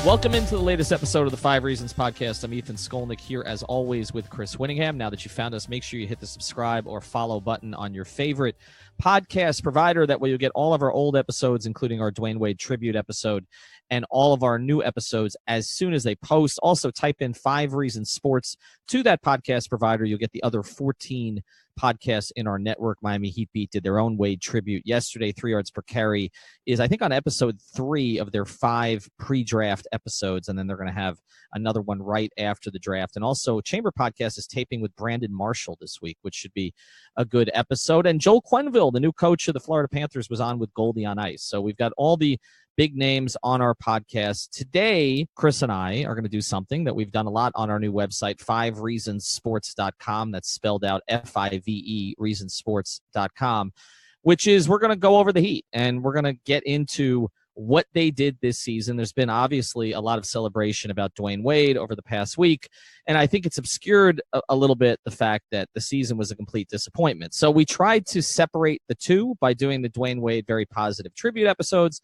Welcome into the latest episode of the 5 Reasons Podcast. I'm Ethan Skolnick here, as always, with Chris Winningham. Now that you found us, make sure you hit the subscribe or follow button on your favorite podcast provider. That way you'll get all of our old episodes, including our Dwyane Wade tribute episode, and all of our new episodes as soon as they post. Also, type in 5 Reasons Sports to that podcast provider. You'll get the other 14 podcasts in our network. Miami Heat Beat did their own Wade tribute yesterday. 3 yards per carry is, I think, on episode 3 of their 5 pre-draft episodes, and then they're going to have another one right after the draft. And also, Chamber Podcast is taping with Brandon Marshall this week, which should be a good episode. And Joel Quenneville, the new coach of the Florida Panthers, was on with Goldie on Ice. So we've got all the big names on our podcast. Today, Chris and I are going to do something that we've done a lot on our new website, 5reasonsports.com. That's spelled out F-I-V-E, reasonsports.com, which is we're going to go over the Heat, and we're going to get into what they did this season. There's been obviously a lot of celebration about Dwyane Wade over the past week, and I think it's obscured a little bit the fact that the season was a complete disappointment. So we tried to separate the two by doing the Dwyane Wade very positive tribute episodes.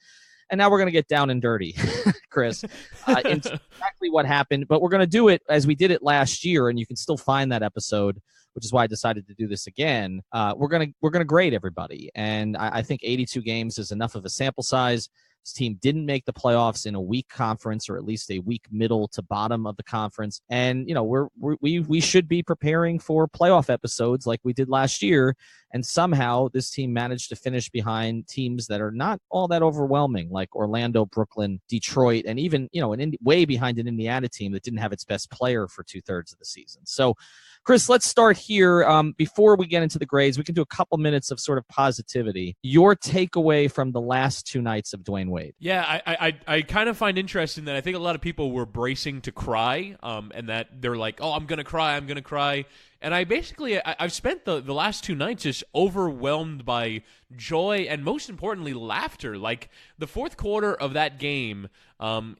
And now we're going to get down and dirty, Chris, into exactly what happened. But we're going to do it as we did it last year, and you can still find that episode, which is why I decided to do this again. We're going to grade everybody, and I think 82 games is enough of a sample size. This team didn't make the playoffs in a weak conference, or at least a weak middle to bottom of the conference. And you know, we should be preparing for playoff episodes like we did last year. And somehow this team managed to finish behind teams that are not all that overwhelming, like Orlando, Brooklyn, Detroit, and even, you know, way behind an Indiana team that didn't have its best player for 2/3 of the season. So, Chris, let's start here. Before we get into the grades, we can do a couple minutes of sort of positivity. Your takeaway from the last 2 nights of Dwyane Wade. Yeah, I kind of find interesting that I think a lot of people were bracing to cry, and that they're like, oh, I'm going to cry. And I've spent the last 2 nights just overwhelmed by joy and, most importantly, laughter. Like the fourth quarter of that game on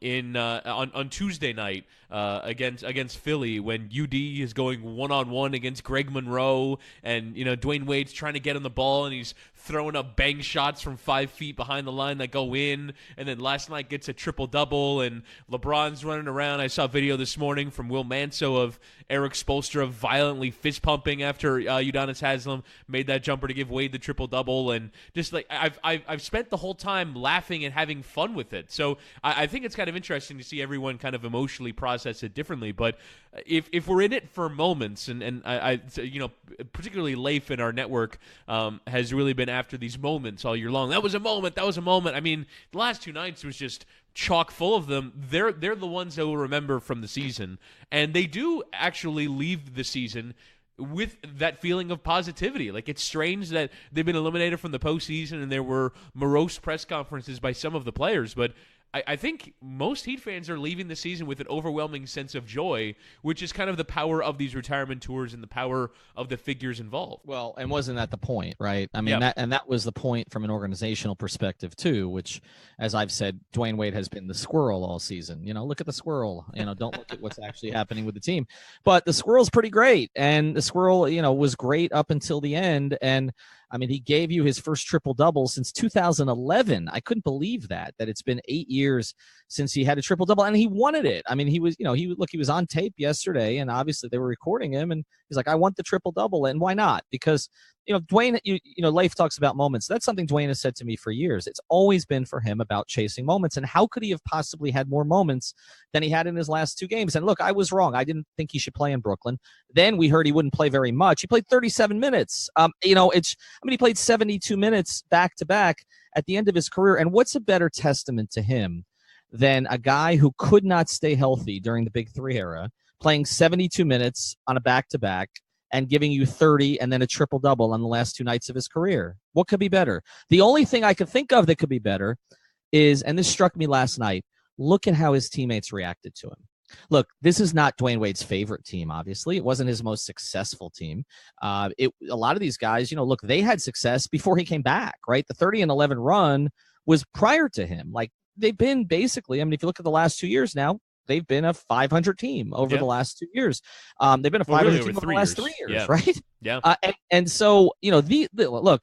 Tuesday night against Philly, when UD is going 1-on-1 against Greg Monroe, and you know Dwyane Wade's trying to get on the ball and he's throwing up bang shots from 5 feet behind the line that go in, and then last night gets a triple-double, and LeBron's running around. I saw a video this morning from Will Manso of Eric Spoelstra violently fist-pumping after Udonis Haslem made that jumper to give Wade the triple-double, and just like I've spent the whole time laughing and having fun with it. So I think it's kind of interesting to see everyone kind of emotionally process it differently. But if we're in it for moments, and I you know, particularly Leif in our network has really been after these moments all year long. That was a moment. I mean, the last 2 nights was just chock full of them. They're the ones that we'll remember from the season, and they do actually leave the season with that feeling of positivity. Like, it's strange that they've been eliminated from the postseason and there were morose press conferences by some of the players, but I think most Heat fans are leaving the season with an overwhelming sense of joy, which is kind of the power of these retirement tours and the power of the figures involved. Well, and wasn't that the point, right? I mean, that was the point from an organizational perspective too, which, as I've said, Dwyane Wade has been the squirrel all season. You know, look at the squirrel. You know, don't look at what's actually happening with the team. But the squirrel's pretty great, and the squirrel, you know, was great up until the end. And I mean, he gave you his first triple-double since 2011. I couldn't believe that it's been 8 years since he had a triple-double, and he wanted it. I mean, he was on tape yesterday, and obviously they were recording him, and he's like, I want the triple-double, and why not? Because, you know, Dwyane, you know, Leif talks about moments. That's something Dwyane has said to me for years. It's always been for him about chasing moments, and how could he have possibly had more moments than he had in his last 2 games? And look, I was wrong. I didn't think he should play in Brooklyn. Then we heard he wouldn't play very much. He played 37 minutes. You know, he played 72 minutes back-to-back at the end of his career. And what's a better testament to him than a guy who could not stay healthy during the Big Three era, playing 72 minutes on a back-to-back and giving you 30 and then a triple-double on the last 2 nights of his career? What could be better? The only thing I could think of that could be better is, and this struck me last night, look at how his teammates reacted to him. Look, this is not Dwyane Wade's favorite team, obviously. It wasn't his most successful team. A lot of these guys, you know, look, they had success before he came back, right? The 30-11 run was prior to him. Like, they've been basically, I mean, if you look at the last 2 years now, they've been a 500 team over the last 2 years. They've been a 500 team over the last 3 years, right? Yeah. And so, you know, look,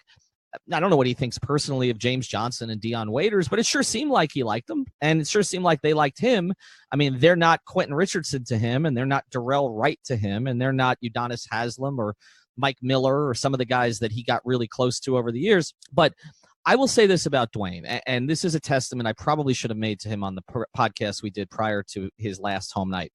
I don't know what he thinks personally of James Johnson and Deion Waiters, but it sure seemed like he liked them, and it sure seemed like they liked him. I mean, they're not Quentin Richardson to him, and they're not Darrell Wright to him, and they're not Udonis Haslem or Mike Miller or some of the guys that he got really close to over the years. But I will say this about Dwyane, and this is a testament I probably should have made to him on the podcast we did prior to his last home night.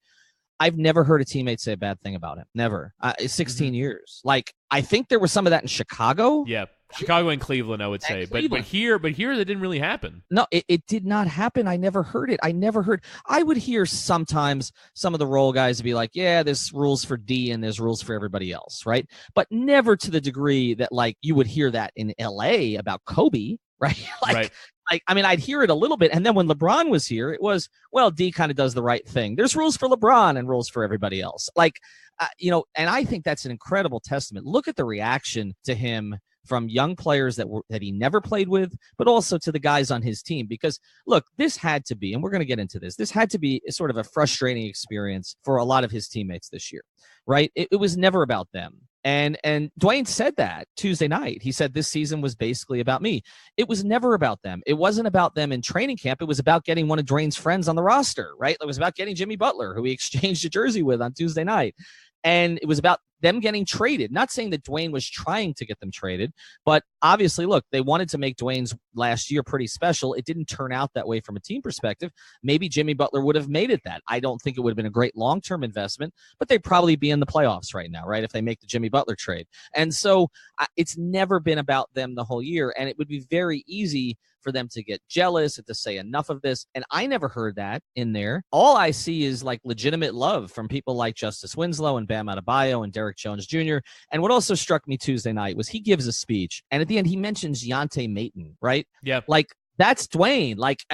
I've never heard a teammate say a bad thing about him. Never. 16 years. Like, I think there was some of that in Chicago. Yeah. Chicago and Cleveland, I would say. But here that didn't really happen. No, it did not happen. I never heard it. I would hear sometimes some of the role guys be like, yeah, there's rules for D and there's rules for everybody else, right? But never to the degree that, like, you would hear that in LA about Kobe, right? Right. Like, I mean, I'd hear it a little bit. And then when LeBron was here, it was, well, D kind of does the right thing. There's rules for LeBron and rules for everybody else. Like, and I think that's an incredible testament. Look at the reaction to him from young players that he never played with, but also to the guys on his team. Because, look, this had to be, and we're going to get into this had to be sort of a frustrating experience for a lot of his teammates this year, right? It was never about them. And Dwyane said that Tuesday night. He said this season was basically about me. It was never about them. It wasn't about them in training camp. It was about getting one of Dwyane's friends on the roster, right? It was about getting Jimmy Butler, who he exchanged a jersey with on Tuesday night. And it was about them getting traded. Not saying that Dwyane was trying to get them traded, but obviously, look, they wanted to make Dwyane's last year pretty special. It didn't turn out that way from a team perspective. Maybe Jimmy Butler would have made it that. I don't think it would have been a great long-term investment, but they'd probably be in the playoffs right now, right, if they make the Jimmy Butler trade. And so it's never been about them the whole year, and it would be very easy for them to get jealous and to say enough of this. And I never heard that in there. All I see is like legitimate love from people like Justice Winslow and Bam Adebayo and Derrick Jones Jr. And what also struck me Tuesday night was he gives a speech, and at the end he mentions Yante Maton, right? Yeah. Like, that's Dwyane. Like,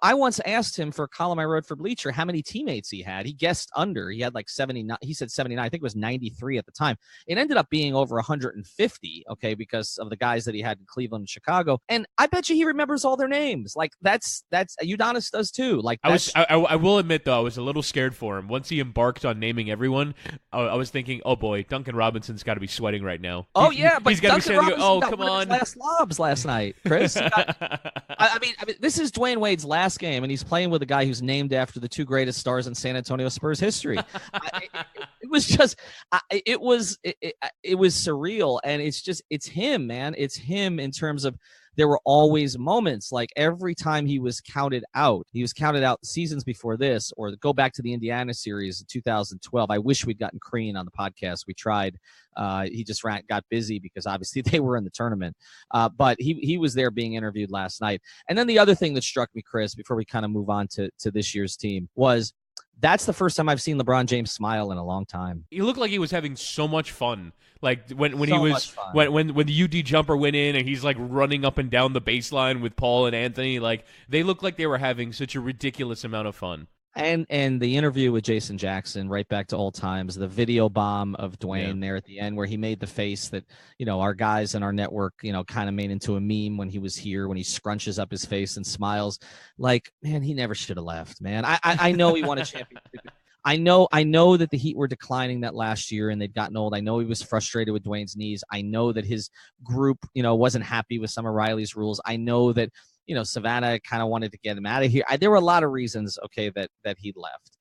I once asked him for a column I wrote for Bleacher how many teammates he had. He guessed under. He had like 79. He said 79. I think it was 93 at the time. It ended up being over 150, okay, because of the guys that he had in Cleveland and Chicago. And I bet you he remembers all their names. Like, that's Udonis does too. Like, I will admit, though, I was a little scared for him. Once he embarked on naming everyone, I was thinking, oh, boy, Duncan Robinson's got to be sweating right now. Oh, yeah, but he's got to be saying, oh, come on. Last lobs last night, Chris. I mean, this is Dwyane Wade's last game, and he's playing with a guy who's named after the two greatest stars in San Antonio Spurs history. It was just, it was surreal, and it's him, man. It's him in terms of there were always moments like every time he was counted out seasons before this, or go back to the Indiana series in 2012. I wish we'd gotten Crean on the podcast. We tried. He just got busy because obviously they were in the tournament. But he was there being interviewed last night. And then the other thing that struck me, Chris, before we kind of move on to this year's team, was that's the first time I've seen LeBron James smile in a long time. He looked like he was having so much fun. Like when the UD jumper went in and he's like running up and down the baseline with Paul and Anthony, like they looked like they were having such a ridiculous amount of fun. And the interview with Jason Jackson, right back to old times, the video bomb of Dwyane there at the end where he made the face that, our guys in our network, kind of made into a meme when he was here, when he scrunches up his face and smiles. Like, man, he never should have left, man. I know he won a championship. I know that the Heat were declining that last year and they'd gotten old. I know he was frustrated with Dwyane's knees. I know that his group, wasn't happy with some of Riley's rules. I know that, Savannah kind of wanted to get him out of here. There were a lot of reasons, okay, that he left.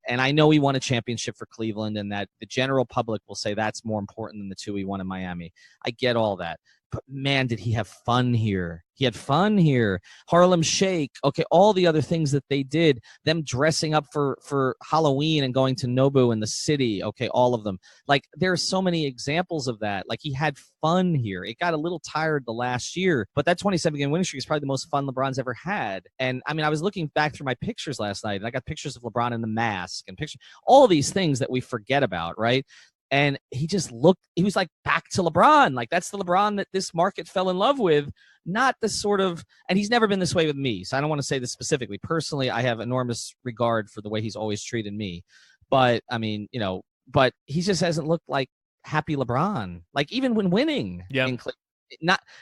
And I know he won a championship for Cleveland and that the general public will say that's more important than the two he won in Miami. I get all that. But man, did he have fun here. He had fun here. Harlem Shake, okay, all the other things that they did, them dressing up for Halloween and going to Nobu in the city, okay, all of them. Like, there are so many examples of that. Like, he had fun here. It got a little tired the last year, but that 27-game winning streak is probably the most fun LeBron's ever had. And, I mean, I was looking back through my pictures last night, and I got pictures of LeBron in the mask and all of these things that we forget about, right? And he was like back to LeBron. Like, that's the LeBron that this market fell in love with, not the sort of, and he's never been this way with me. So I don't want to say this specifically. Personally, I have enormous regard for the way he's always treated me. But I mean, but he just hasn't looked like happy LeBron, like even when winning. Yeah.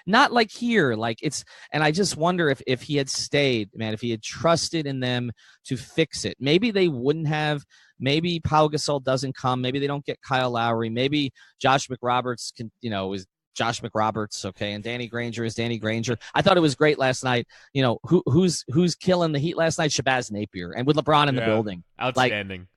Not like here, like it's, and I just wonder if he had stayed, man, if he had trusted in them to fix it, maybe they wouldn't have. Maybe Pau Gasol doesn't come. Maybe they don't get Kyle Lowry. Maybe Josh McRoberts can, is Josh McRoberts, okay, and Danny Granger is Danny Granger. I thought it was great last night. Who's killing the Heat last night? Shabazz Napier, and with LeBron in the building, outstanding.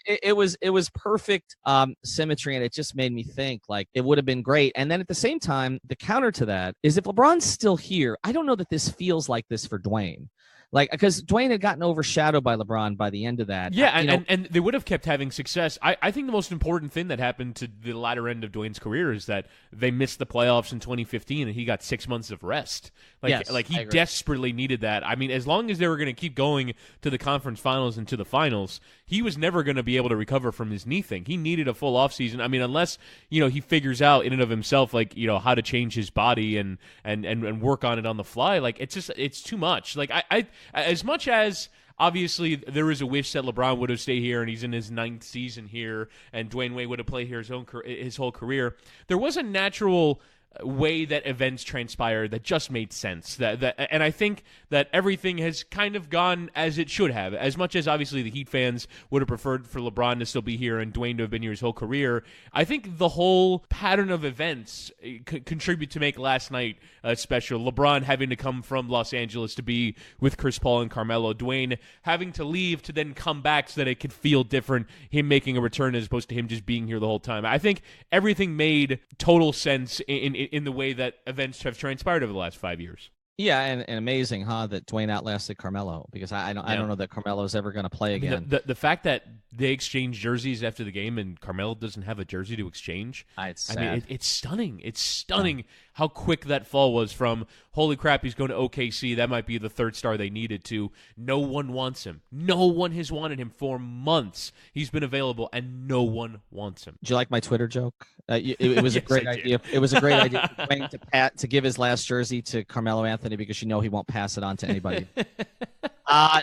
It was perfect symmetry, and it just made me think like it would have been great. And then at the same time, the counter to that is if LeBron's still here, I don't know that this feels like this for Dwyane. Like, because Dwyane had gotten overshadowed by LeBron by the end of that. Yeah, and they would have kept having success. I think the most important thing that happened to the latter end of Dwyane's career is that they missed the playoffs in 2015, and he got 6 months of rest. He desperately needed that. I mean, as long as they were going to keep going to the conference finals and to the finals, he was never going to be able to recover from his knee thing. He needed a full offseason. I mean, unless, he figures out in and of himself, how to change his body and work on it on the fly. Like, it's too much. Like, I as much as obviously there is a wish that LeBron would have stayed here and he's in his 9th season here and Dwyane Wade would have played here his whole career, there was a natural way that events transpired that just made sense. And I think that everything has kind of gone as it should have. As much as obviously the Heat fans would have preferred for LeBron to still be here and Dwyane to have been here his whole career, I think the whole pattern of events contribute to make last night special. LeBron having to come from Los Angeles to be with Chris Paul and Carmelo, Dwyane having to leave to then come back so that it could feel different, him making a return as opposed to him just being here the whole time. I think everything made total sense in the way that events have transpired over the last 5 years. Yeah, and amazing, that Dwyane outlasted Carmelo, because I don't know that Carmelo's ever going to play again. The fact that they exchanged jerseys after the game and Carmelo doesn't have a jersey to exchange. It's sad. I mean, it's stunning. It's stunning how quick that fall was from, holy crap, he's going to OKC. That might be the third star they needed to. No one wants him. No one has wanted him for months. He's been available, and no one wants him. Did you like my Twitter joke? It was a great idea. It was a great idea for Dwyane to give his last jersey to Carmelo Anthony, because he won't pass it on to anybody.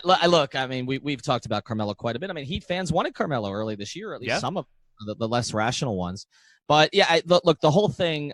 Look, I mean, we've talked about Carmelo quite a bit. I mean, Heat fans wanted Carmelo early this year, or at least some of the less rational ones. But yeah, look, the whole thing,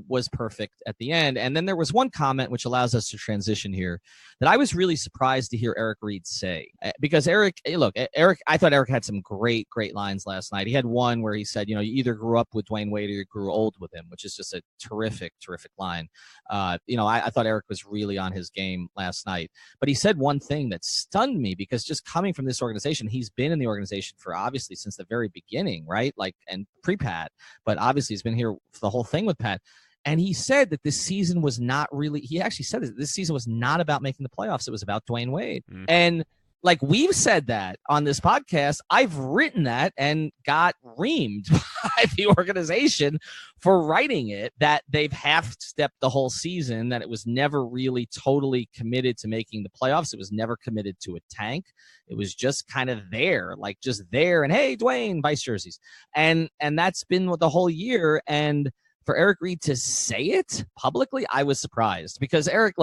was perfect at the end. And then there was one comment which allows us to transition here that I was really surprised to hear Eric Reed say, because Eric, I thought Eric had some great lines last night. He had one where he said, you either grew up with Dwyane Wade or you grew old with him, which is just a terrific line. I thought Eric was really on his game last night, but he said one thing that stunned me, because just coming from this organization, he's been in the organization for obviously since the very beginning, right? And pre-Pat, but obviously he's been here for the whole thing with Pat. And he said that this season was not really, he actually said that this season was not about making the playoffs. It was about Dwyane Wade. And like we've said that on this podcast, I've written that and got reamed by the organization for writing it, that they've half-stepped the whole season, that it was never really totally committed to making the playoffs. It was never committed to a tank. It was just kind of there, just there. And hey, Dwyane, vice jerseys. And that's been the whole year. And for Eric Reed to say it publicly, I was surprised, because Eric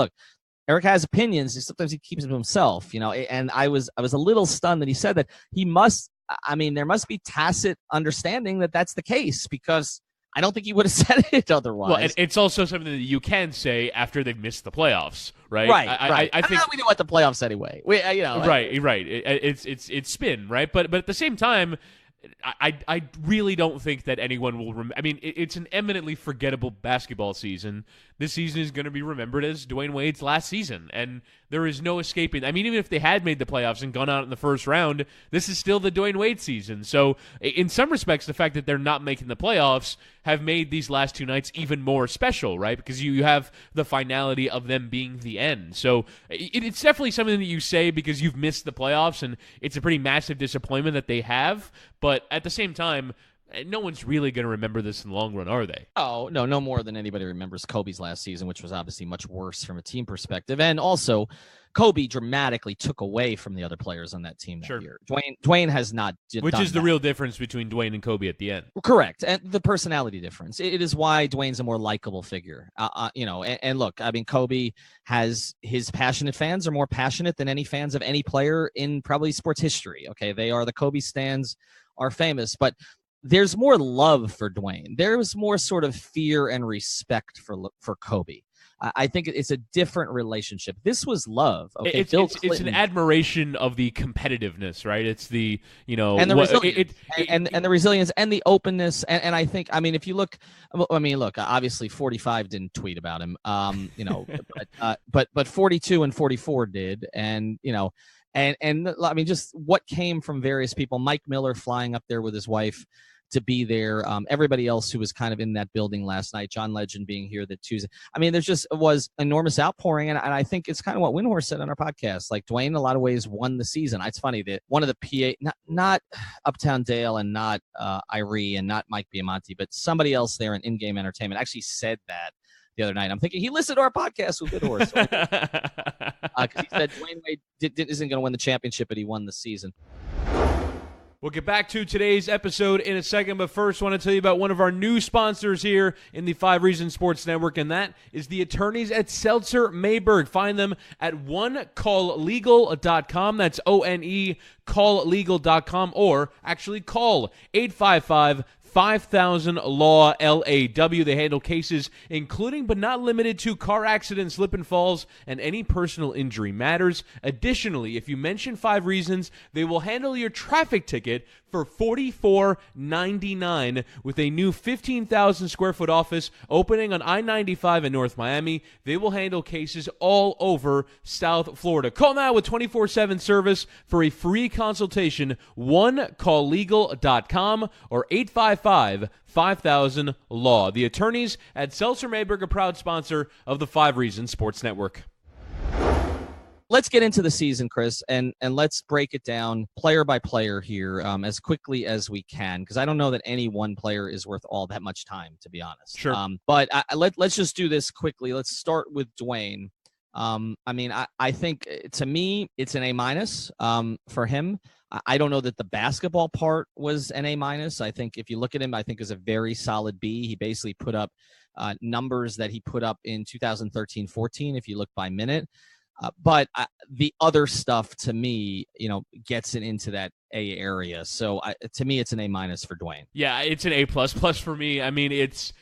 has opinions. Sometimes he keeps them to himself, and I was a little stunned that he said that. There must be tacit understanding that that's the case, because I don't think he would have said it otherwise. Well, it's also something that you can say after they've missed the playoffs, right? Right. I think we know what the playoffs anyway. Right. It's spin, right? But at the same time, I really don't think that anyone will remember. I mean, it's an eminently forgettable basketball season. This season is going to be remembered as Dwyane Wade's last season, and there is no escaping. I mean, even if they had made the playoffs and gone out in the first round, this is still the Dwyane Wade season. So in some respects, the fact that they're not making the playoffs have made these last two nights even more special, right? Because you have the finality of them being the end. So it's definitely something that you say because you've missed the playoffs, and it's a pretty massive disappointment that they have. But at the same time, no one's really going to remember this in the long run, are they? Oh, no more than anybody remembers Kobe's last season, which was obviously much worse from a team perspective. And also, Kobe dramatically took away from the other players on that team that year. Dwyane has not Which is the that. Real difference between Dwyane and Kobe at the end. Correct. And the personality difference. It is why Dwyane's a more likable figure. And look, I mean, Kobe has his passionate fans are more passionate than any fans of any player in probably sports history. Okay, they are the Kobe stans are famous, but there's more love for Dwyane. There was more sort of fear and respect for Kobe. I think it's a different relationship. This was love. Okay, it's an admiration of the competitiveness, right? It's the and the resilience, and the resilience and the openness. And I think, I mean, if you look, obviously 45 didn't tweet about him, but 42 and 44 did, and And I mean, just what came from various people. Mike Miller flying up there with his wife to be there. Everybody else who was kind of in that building last night. John Legend being here that Tuesday. I mean, there's just was enormous outpouring, and I think it's kind of what Windhorst said on our podcast. Like Dwyane, in a lot of ways, won the season. It's funny that one of the PA, not Uptown Dale and not Irie and not Mike Biamonte, but somebody else there in in-game entertainment actually said that the other night. I'm thinking he listened to our podcast with Windhorst. Because he said Dwyane Wade isn't going to win the championship, but he won the season. We'll get back to today's episode in a second, but first I want to tell you about one of our new sponsors here in the 5 Reasons Sports Network, and that is the attorneys at Seltzer-MayBerg. Find them at onecalllegal.com. That's O-N-E, calllegal.com, or actually call 855-5000-LAW-LAW. They handle cases including but not limited to car accidents, slip and falls, and any personal injury matters. Additionally, if you mention 5 Reasons, they will handle your traffic ticket for $44.99 with a new 15,000 square foot office opening on I-95 in North Miami. They will handle cases all over South Florida. Call now with 24/7 service for a free consultation. onecalllegal.com or 855-5000-LAW. The attorneys at Seltzer-MayBerg, a proud sponsor of the 5 Reasons Sports Network. Let's get into the season, Chris, and let's break it down player by player here as quickly as we can, because I don't know that any one player is worth all that much time, to be honest. Sure. But let's just do this quickly. Let's start with Dwyane. I think, to me, it's an A- for him. I don't know that the basketball part was an A-. I think if you look at him, I think is a very solid B. He basically put up numbers that he put up in 2013-14, if you look by minute. But the other stuff, to me, gets it into that A area. So to me, it's an A- for Dwyane. Yeah, it's an A++ for me. I mean, it's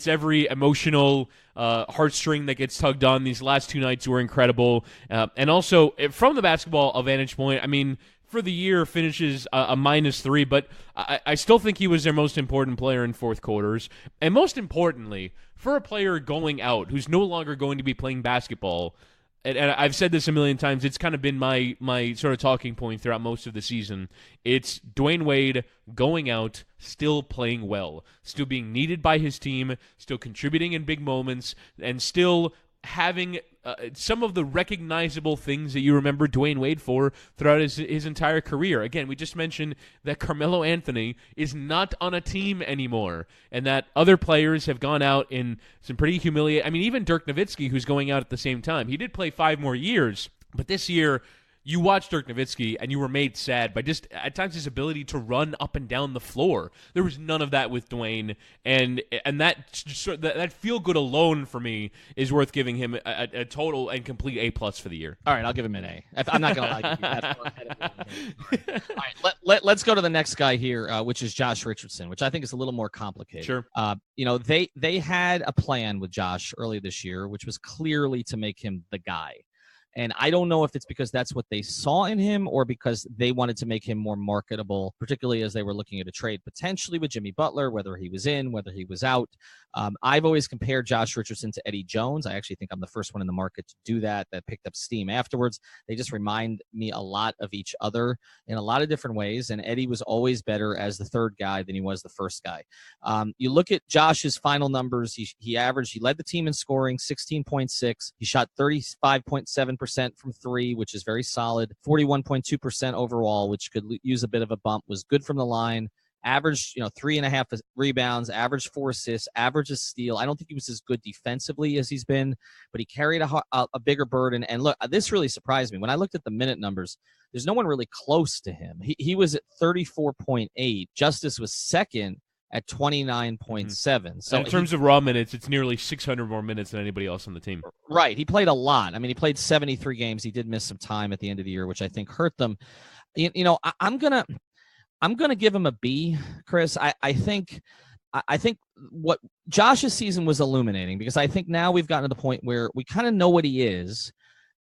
every emotional heartstring that gets tugged on. These last 2 nights were incredible. And also, from the basketball vantage point, I mean, for the year finishes a -3, but I still think he was their most important player in fourth quarters. And most importantly, for a player going out who's no longer going to be playing basketball, and I've said this a million times, it's kind of been my sort of talking point throughout most of the season. It's Dwyane Wade going out, still playing well, still being needed by his team, still contributing in big moments, and still having some of the recognizable things that you remember Dwyane Wade for throughout his entire career. Again, we just mentioned that Carmelo Anthony is not on a team anymore, and that other players have gone out in some pretty humiliating. I mean, even Dirk Nowitzki, who's going out at the same time. He did play 5 more years, but this year, you watched Dirk Nowitzki, and you were made sad by just, at times, his ability to run up and down the floor. There was none of that with Dwyane, and that feel-good alone, for me, is worth giving him a total and complete A+ for the year. All right, I'll give him an A. I'm not going to lie to you. That's all right, let's go to the next guy here, which is Josh Richardson, which I think is a little more complicated. Sure. They had a plan with Josh early this year, which was clearly to make him the guy. And I don't know if it's because that's what they saw in him or because they wanted to make him more marketable, particularly as they were looking at a trade potentially with Jimmy Butler, whether he was in, whether he was out. I've always compared Josh Richardson to Eddie Jones. I actually think I'm the first one in the market to do that picked up steam afterwards. They just remind me a lot of each other in a lot of different ways, and Eddie was always better as the third guy than he was the first guy. You look at Josh's final numbers. He led the team in scoring, 16.6. He shot 35.7% from 3, which is very solid. 41.2% overall, which could use a bit of a bump. Was good from the line. Averaged, 3.5 rebounds, averaged 4 assists, averaged a steal. I don't think he was as good defensively as he's been, but he carried a bigger burden. And look, this really surprised me. When I looked at the minute numbers, there's no one really close to him. He was at 34.8. Justice was second at 29.7. So in terms of raw minutes, it's nearly 600 more minutes than anybody else on the team. Right. He played a lot. I mean, he played 73 games. He did miss some time at the end of the year, which I think hurt them. I'm going to give him a B, Chris. I think what Josh's season was illuminating, because I think now we've gotten to the point where we kind of know what he is.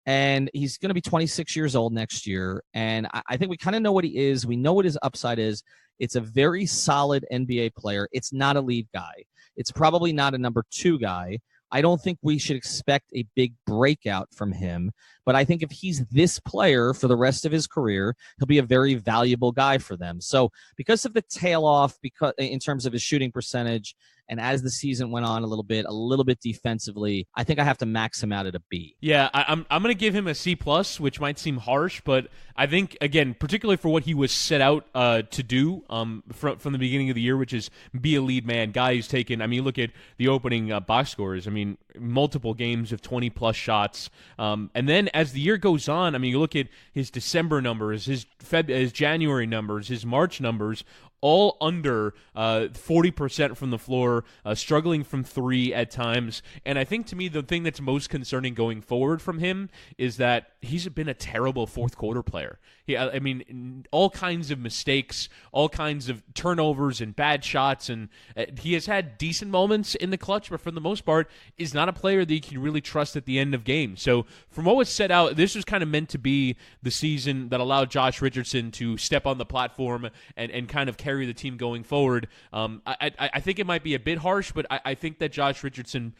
And he's going to be 26 years old next year. And I think we kind of know what he is. We know what his upside is. It's a very solid NBA player. It's not a lead guy. It's probably not a number 2 guy. I don't think we should expect a big breakout from him. But I think if he's this player for the rest of his career, he'll be a very valuable guy for them. So because of the tail off, because in terms of his shooting percentage, and as the season went on a little bit defensively, I think I have to max him out at a B. Yeah, I'm going to give him a C+, which might seem harsh, but I think, again, particularly for what he was set out to do from the beginning of the year, which is be a lead man. Guy who's taken, I mean, look at the opening box scores. I mean, multiple games of 20-plus shots. And then as the year goes on, I mean, you look at his December numbers, his January numbers, his March numbers, all under 40% from the floor, struggling from 3 at times. And I think, to me, the thing that's most concerning going forward from him is that he's been a terrible fourth-quarter player. I mean, all kinds of mistakes, all kinds of turnovers and bad shots, and he has had decent moments in the clutch, but for the most part, is not a player that you can really trust at the end of games. So from what was set out, this was kind of meant to be the season that allowed Josh Richardson to step on the platform and kind of carry the team going forward. I think it might be a bit harsh, but I think that Josh Richardson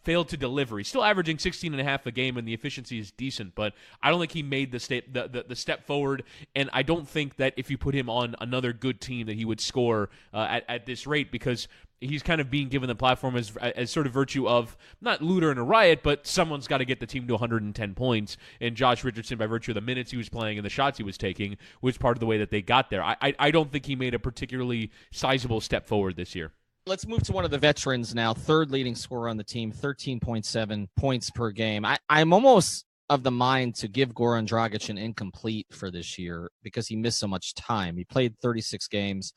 failed to deliver. He's still averaging 16.5 a game, and the efficiency is decent, but I don't think he made the step forward, and I don't think that if you put him on another good team that he would score at this rate, because he's kind of being given the platform as sort of virtue of not looter and a riot, but someone's got to get the team to 110 points, and Josh Richardson, by virtue of the minutes he was playing and the shots he was taking, was part of the way that they got there. I don't think he made a particularly sizable step forward this year. Let's move to one of the veterans now, third leading scorer on the team, 13.7 points per game. I'm almost of the mind to give Goran Dragic an incomplete for this year because he missed so much time. He played 36 games.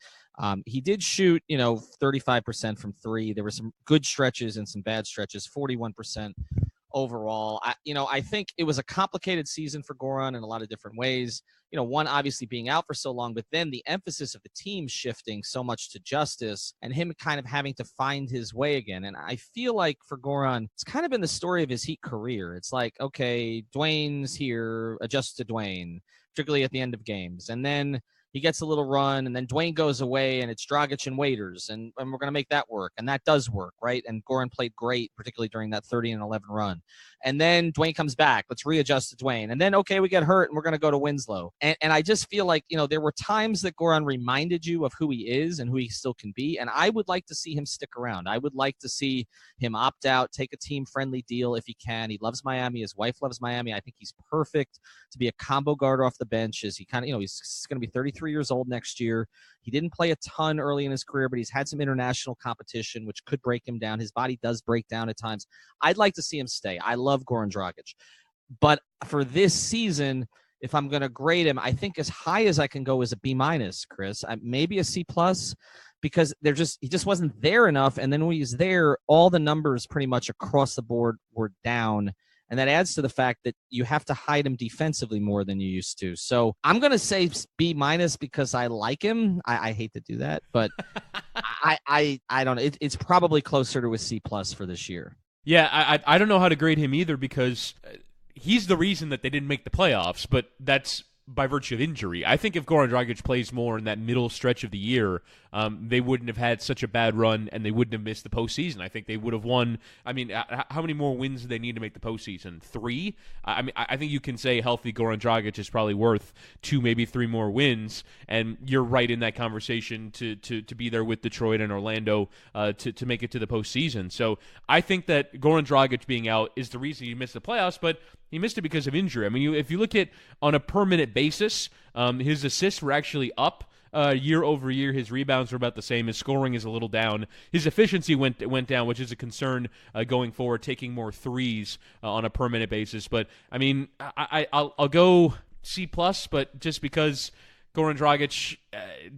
He did shoot, 35% from 3. There were some good stretches and some bad stretches, 41% overall. I think it was a complicated season for Goran in a lot of different ways. One obviously being out for so long, but then the emphasis of the team shifting so much to Justice and him kind of having to find his way again. And I feel like for Goran, it's kind of been the story of his Heat career. It's like, okay, Dwyane's here, adjust to Dwyane, particularly at the end of games. And then he gets a little run, and then Dwyane goes away, and it's Dragic and Waiters, and we're going to make that work. And that does work, right? And Goran played great, particularly during that 30-11 run. And then Dwyane comes back. Let's readjust to Dwyane. And then, okay, we get hurt, and we're going to go to Winslow. And I just feel like, there were times that Goran reminded you of who he is and who he still can be. And I would like to see him stick around. I would like to see him opt out, take a team-friendly deal if he can. He loves Miami. His wife loves Miami. I think he's perfect to be a combo guard off the bench as he kind of, he's going to be 33 years old next year. He didn't play a ton early in his career, but he's had some international competition, which could break him down. His body does break down at times. I'd like to see him stay. I love Goran Dragic. But for this season, if I'm going to grade him, I think as high as I can go is a B-, Chris. Maybe a C+, because he just wasn't there enough. And then when he's there, all the numbers pretty much across the board were down. And that adds to the fact that you have to hide him defensively more than you used to. So I'm going to say B- because I like him. I hate to do that, but I don't know. It's probably closer to a C+ for this year. Yeah, I don't know how to grade him either because he's the reason that they didn't make the playoffs, but that's by virtue of injury. I think if Goran Dragic plays more in that middle stretch of the year, they wouldn't have had such a bad run and they wouldn't have missed the postseason. I think they would have won. I mean, how many more wins do they need to make the postseason? 3? I mean, I think you can say healthy Goran Dragic is probably worth 2, maybe 3 more wins, and you're right in that conversation to be there with Detroit and Orlando to make it to the postseason. So I think that Goran Dragic being out is the reason you missed the playoffs, but he missed it because of injury. I mean, if you look at on a per-minute basis, his assists were actually up year over year. His rebounds were about the same. His scoring is a little down. His efficiency went down, which is a concern going forward, taking more threes on a per-minute basis. But, I mean, I'll go C+, but just because Goran Dragic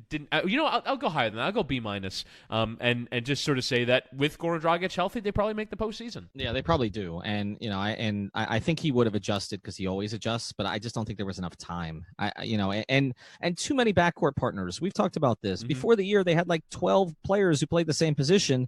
didn't. I'll go higher than that. I'll go B minus. And just sort of say that with Goran Dragic healthy, they probably make the postseason. Yeah, they probably do. And I think he would have adjusted because he always adjusts, but I just don't think there was enough time. And too many backcourt partners. We've talked about this before the year. They had like 12 players who played the same position.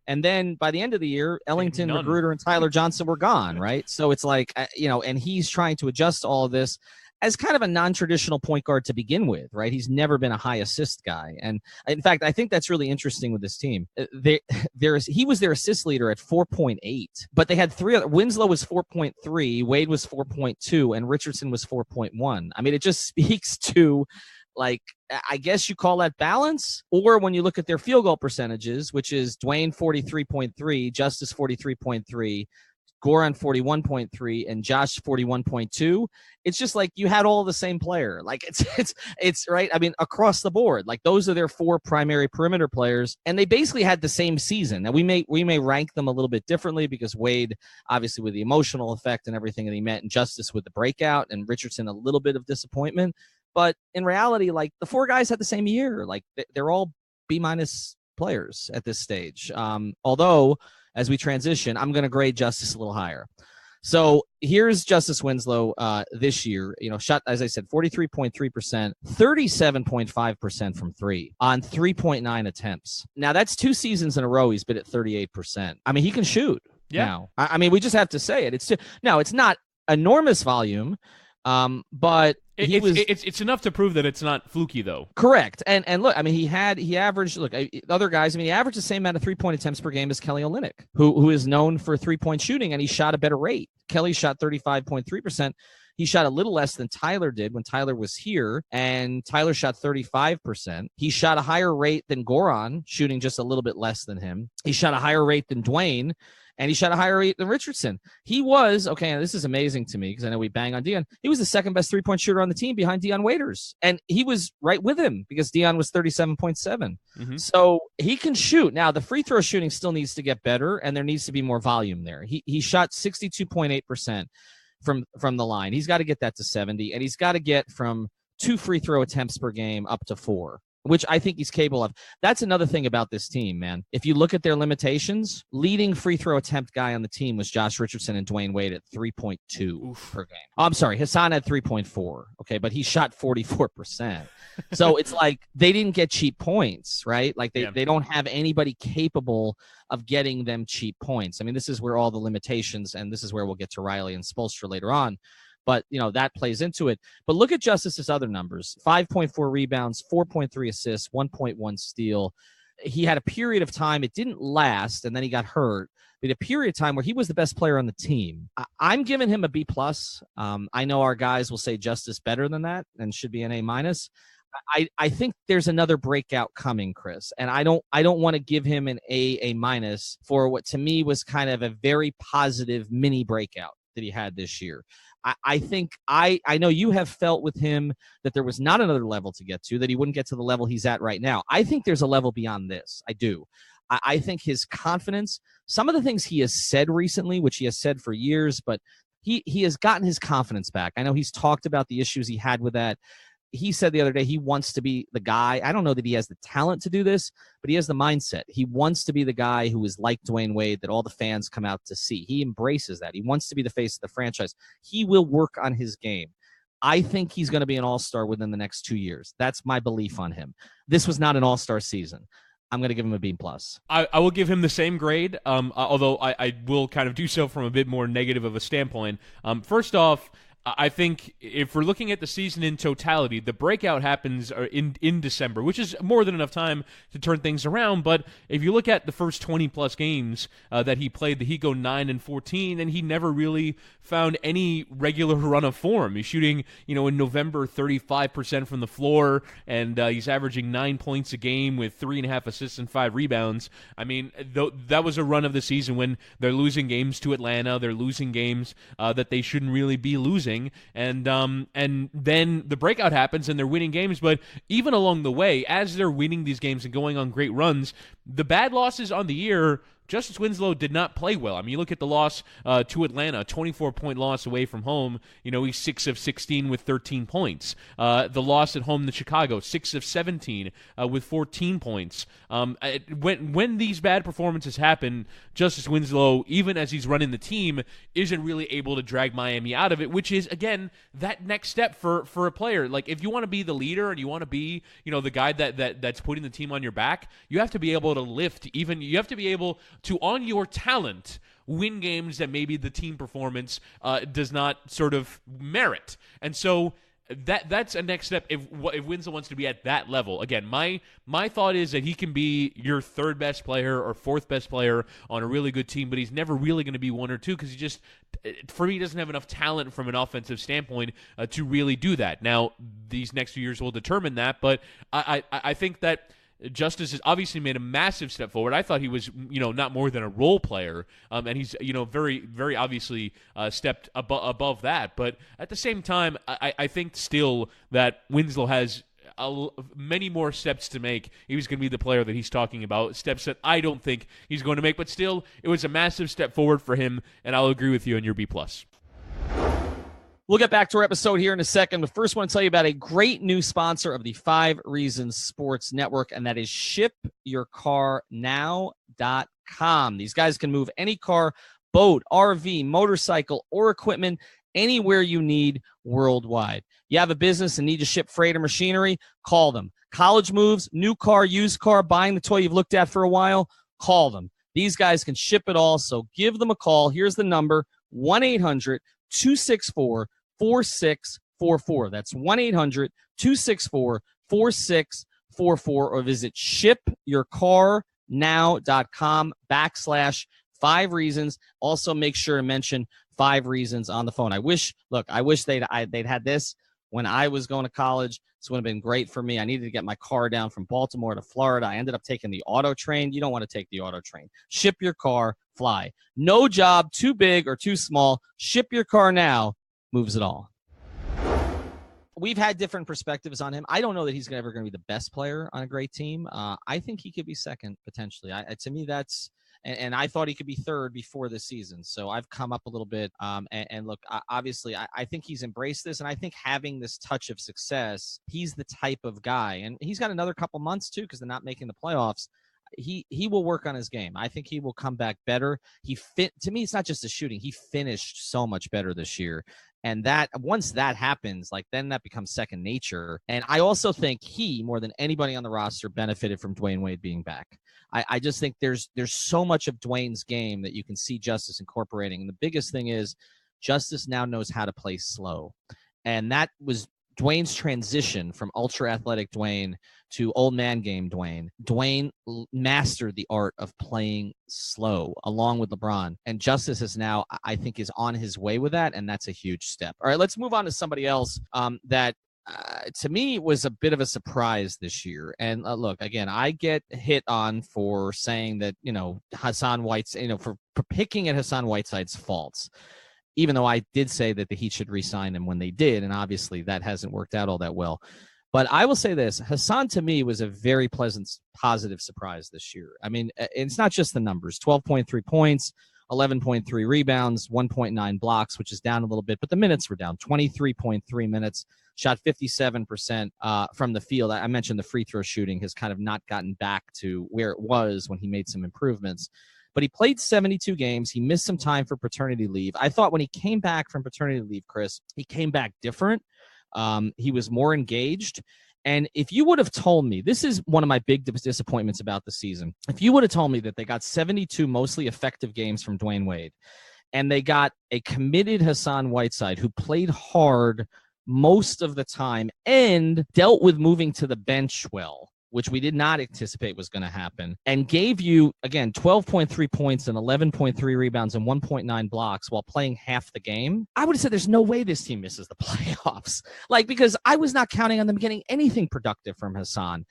And then by the end of the year, Ellington, Magruder, and Tyler Johnson were gone, right? So it's like, and he's trying to adjust to all of this as kind of a non-traditional point guard to begin with, right? He's never been a high assist guy. And in fact, I think that's really interesting with this team. He was their assist leader at 4.8, but they had three other. Winslow was 4.3, Wade was 4.2, and Richardson was 4.1. I mean, it just speaks to, like, I guess you call that balance. Or when you look at their field goal percentages, which is Dwyane 43.3, Justice 43.3, Goran 41.3, and Josh 41.2. It's just like you had all the same player. Like it's right. I mean, across the board, like those are their four primary perimeter players, and they basically had the same season. Now we may rank them a little bit differently because Wade, obviously with the emotional effect and everything that he meant, and Justice with the breakout, and Richardson a little bit of disappointment. But in reality, like the four guys had the same year. Like they're all B minus players at this stage. Although as we transition, I'm going to grade Justice a little higher. So here's Justice Winslow this year. Shot, as I said, 43.3%, 37.5% from three on 3.9 attempts. Now that's 2 seasons in a row he's been at 38%. I mean, he can shoot. Yeah. Now. I mean, we just have to say it. It's not enormous volume. But it's enough to prove that it's not fluky, though. Correct. And look, I mean, he averaged, other guys, I mean, he averaged the same amount of 3-point attempts per game as Kelly Olynyk, who is known for 3-point shooting, and he shot a better rate. Kelly shot 35.3%. He shot a little less than Tyler did when Tyler was here, and Tyler shot 35%. He shot a higher rate than Goran, shooting just a little bit less than him. He shot a higher rate than Dwyane, and he shot a higher rate than Richardson. He was, and this is amazing to me because I know we bang on Deion, he was the second best 3-point shooter on the team behind Deion Waiters. And he was right with him because Deion was 37.7. So he can shoot. Now, the free throw shooting still needs to get better, and there needs to be more volume there. He shot 62.8% from the line. He's got to get that to 70, and he's got to get from 2 free throw attempts per game up to 4. Which I think he's capable of. That's another thing about this team, man. If you look at their limitations, leading free throw attempt guy on the team was Josh Richardson and Dwyane Wade at 3.2 per game. Oh, I'm sorry, Hassan had 3.4. Okay, but he shot 44%. So it's like they didn't get cheap points, right? Like they don't have anybody capable of getting them cheap points. I mean, this is where all the limitations, and this is where we'll get to Riley and Spoelstra later on. But, that plays into it. But look at Justice's other numbers. 5.4 rebounds, 4.3 assists, 1.1 steal. He had a period of time. It didn't last, and then he got hurt. But a period of time where he was the best player on the team. I'm giving him a B+. I know our guys will say Justice better than that and should be an A-. I think there's another breakout coming, Chris. And I don't want to give him an A- for what to me was kind of a very positive mini breakout that he had this year. I think I know you have felt with him that there was not another level to get to, that he wouldn't get to the level he's at right now. I think there's a level beyond this. I do. I think his confidence, some of the things he has said recently, which he has said for years, but he has gotten his confidence back. I know he's talked about the issues he had with that. He said the other day he wants to be the guy. I don't know that he has the talent to do this, but he has the mindset. He wants to be the guy who is like Dwyane Wade that all the fans come out to see. He embraces that. He wants to be the face of the franchise. He will work on his game. I think he's going to be an all-star within the next 2 years. That's my belief on him. This was not an all-star season. I'm going to give him a B+. I will give him the same grade, although I will kind of do so from a bit more negative of a standpoint. First off, I think if we're looking at the season in totality, the breakout happens in December, which is more than enough time to turn things around. But if you look at the first 20-plus games that he played, he go 9-14, and he never really found any regular run of form. He's shooting, in November, 35% from the floor, and he's averaging 9 points a game with 3.5 assists and 5 rebounds. I mean, that was a run of the season when they're losing games to Atlanta. They're losing games that they shouldn't really be losing. And then the breakout happens and they're winning games. But even along the way, as they're winning these games and going on great runs, the bad losses on the year Justice Winslow did not play well. I mean, you look at the loss to Atlanta, a 24-point loss away from home. He's 6 of 16 with 13 points. The loss at home to Chicago, 6 of 17 with 14 points. When these bad performances happen, Justice Winslow, even as he's running the team, isn't really able to drag Miami out of it, which is, again, that next step for a player. Like, if you want to be the leader and you want to be, the guy that's putting the team on your back, you have to be able to lift. You have to be able to, on your talent, win games that maybe the team performance does not sort of merit. And so that's a next step if Winslow wants to be at that level. Again, my thought is that he can be your third best player or fourth best player on a really good team, but he's never really going to be one or two because for me, he doesn't have enough talent from an offensive standpoint to really do that. Now, these next few years will determine that, but I think that Justice has obviously made a massive step forward. I thought he was, not more than a role player, and he's, very, very obviously stepped above that. But at the same time, I think still that Winslow has many more steps to make. He was going to be the player that he's talking about, steps that I don't think he's going to make. But still, it was a massive step forward for him, and I'll agree with you on your B+. We'll get back to our episode here in a second, but first I want to tell you about a great new sponsor of the 5 Reasons Sports Network, and that is ShipYourCarNow.com. These guys can move any car, boat, RV, motorcycle, or equipment anywhere you need worldwide. You have a business and need to ship freight or machinery? Call them. College moves, new car, used car, buying the toy you've looked at for a while? Call them. These guys can ship it all, so give them a call. Here's the number, 1-800-264-4644. That's 1-800-264-4644, or visit shipyourcarnow.com/5 reasons. Also, make sure to mention 5 reasons on the phone. I wish they'd had this when I was going to college. This would have been great for me. I needed to get my car down from Baltimore to Florida. I ended up taking the auto train. You don't want to take the auto train. Ship your car, fly. No job too big or too small. Ship Your Car Now moves it all. We've had different perspectives on him. I don't know that he's ever going to be the best player on a great team. I think he could be second potentially. To me, that's and I thought he could be third before this season. So I've come up a little bit. And look, obviously, I think he's embraced this, and I think having this touch of success, he's the type of guy, and he's got another couple months too because they're not making the playoffs. He will work on his game. I think he will come back better. To me, it's not just the shooting. He finished so much better this year. And that once that happens, then that becomes second nature. And I also think he, more than anybody on the roster, benefited from Dwyane Wade being back. I just think there's so much of Dwyane's game that you can see Justice incorporating. And the biggest thing is Justice now knows how to play slow. And that was Dwyane's transition from ultra-athletic Dwyane to old man game Dwyane. Dwyane mastered the art of playing slow along with LeBron. And Justice is now, I think, is on his way with that, and that's a huge step. All right, let's move on to somebody else that to me was a bit of a surprise this year. And look, again, I get hit on for saying that, Hassan Whiteside, for picking at Hassan Whiteside's faults, even though I did say that the Heat should re-sign him when they did, and obviously that hasn't worked out all that well. But I will say this, Hassan to me was a very pleasant, positive surprise this year. I mean, it's not just the numbers, 12.3 points, 11.3 rebounds, 1.9 blocks, which is down a little bit, but the minutes were down, 23.3 minutes, shot 57% from the field. I mentioned the free throw shooting has kind of not gotten back to where it was when he made some improvements. But he played 72 games. He missed some time for paternity leave. I thought when he came back from paternity leave, Chris, he came back different. He was more engaged. And if you would have told me, this is one of my big disappointments about the season. If you would have told me that they got 72 mostly effective games from Dwyane Wade, and they got a committed Hassan Whiteside who played hard most of the time and dealt with moving to the bench well, which we did not anticipate was going to happen, and gave you, again, 12.3 points and 11.3 rebounds and 1.9 blocks while playing half the game, I would have said there's no way this team misses the playoffs. Because I was not counting on them getting anything productive from Hassan.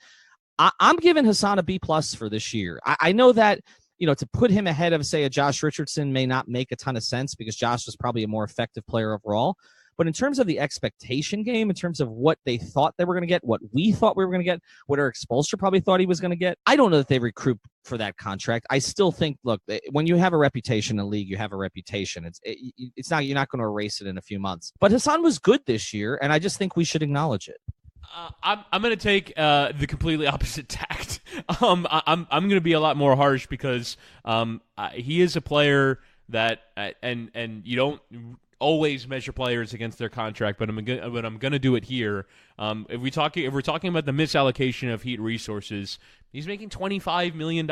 I'm giving Hassan a B+ for this year. I know that, to put him ahead of, say, a Josh Richardson may not make a ton of sense because Josh is probably a more effective player overall. But in terms of the expectation game, in terms of what they thought they were going to get, what we thought we were going to get, what Eric Spoelstra probably thought he was going to get, I don't know that they recruit for that contract. I still think, look, when you have a reputation in the league, you have a reputation. It's not, you're not going to erase it in a few months. But Hassan was good this year, and I just think we should acknowledge it. I'm going to take the completely opposite tact. I'm going to be a lot more harsh because he is a player that and you don't always measure players against their contract, but I'm going to do it here. If we're talking about the misallocation of Heat resources, he's making $25 million.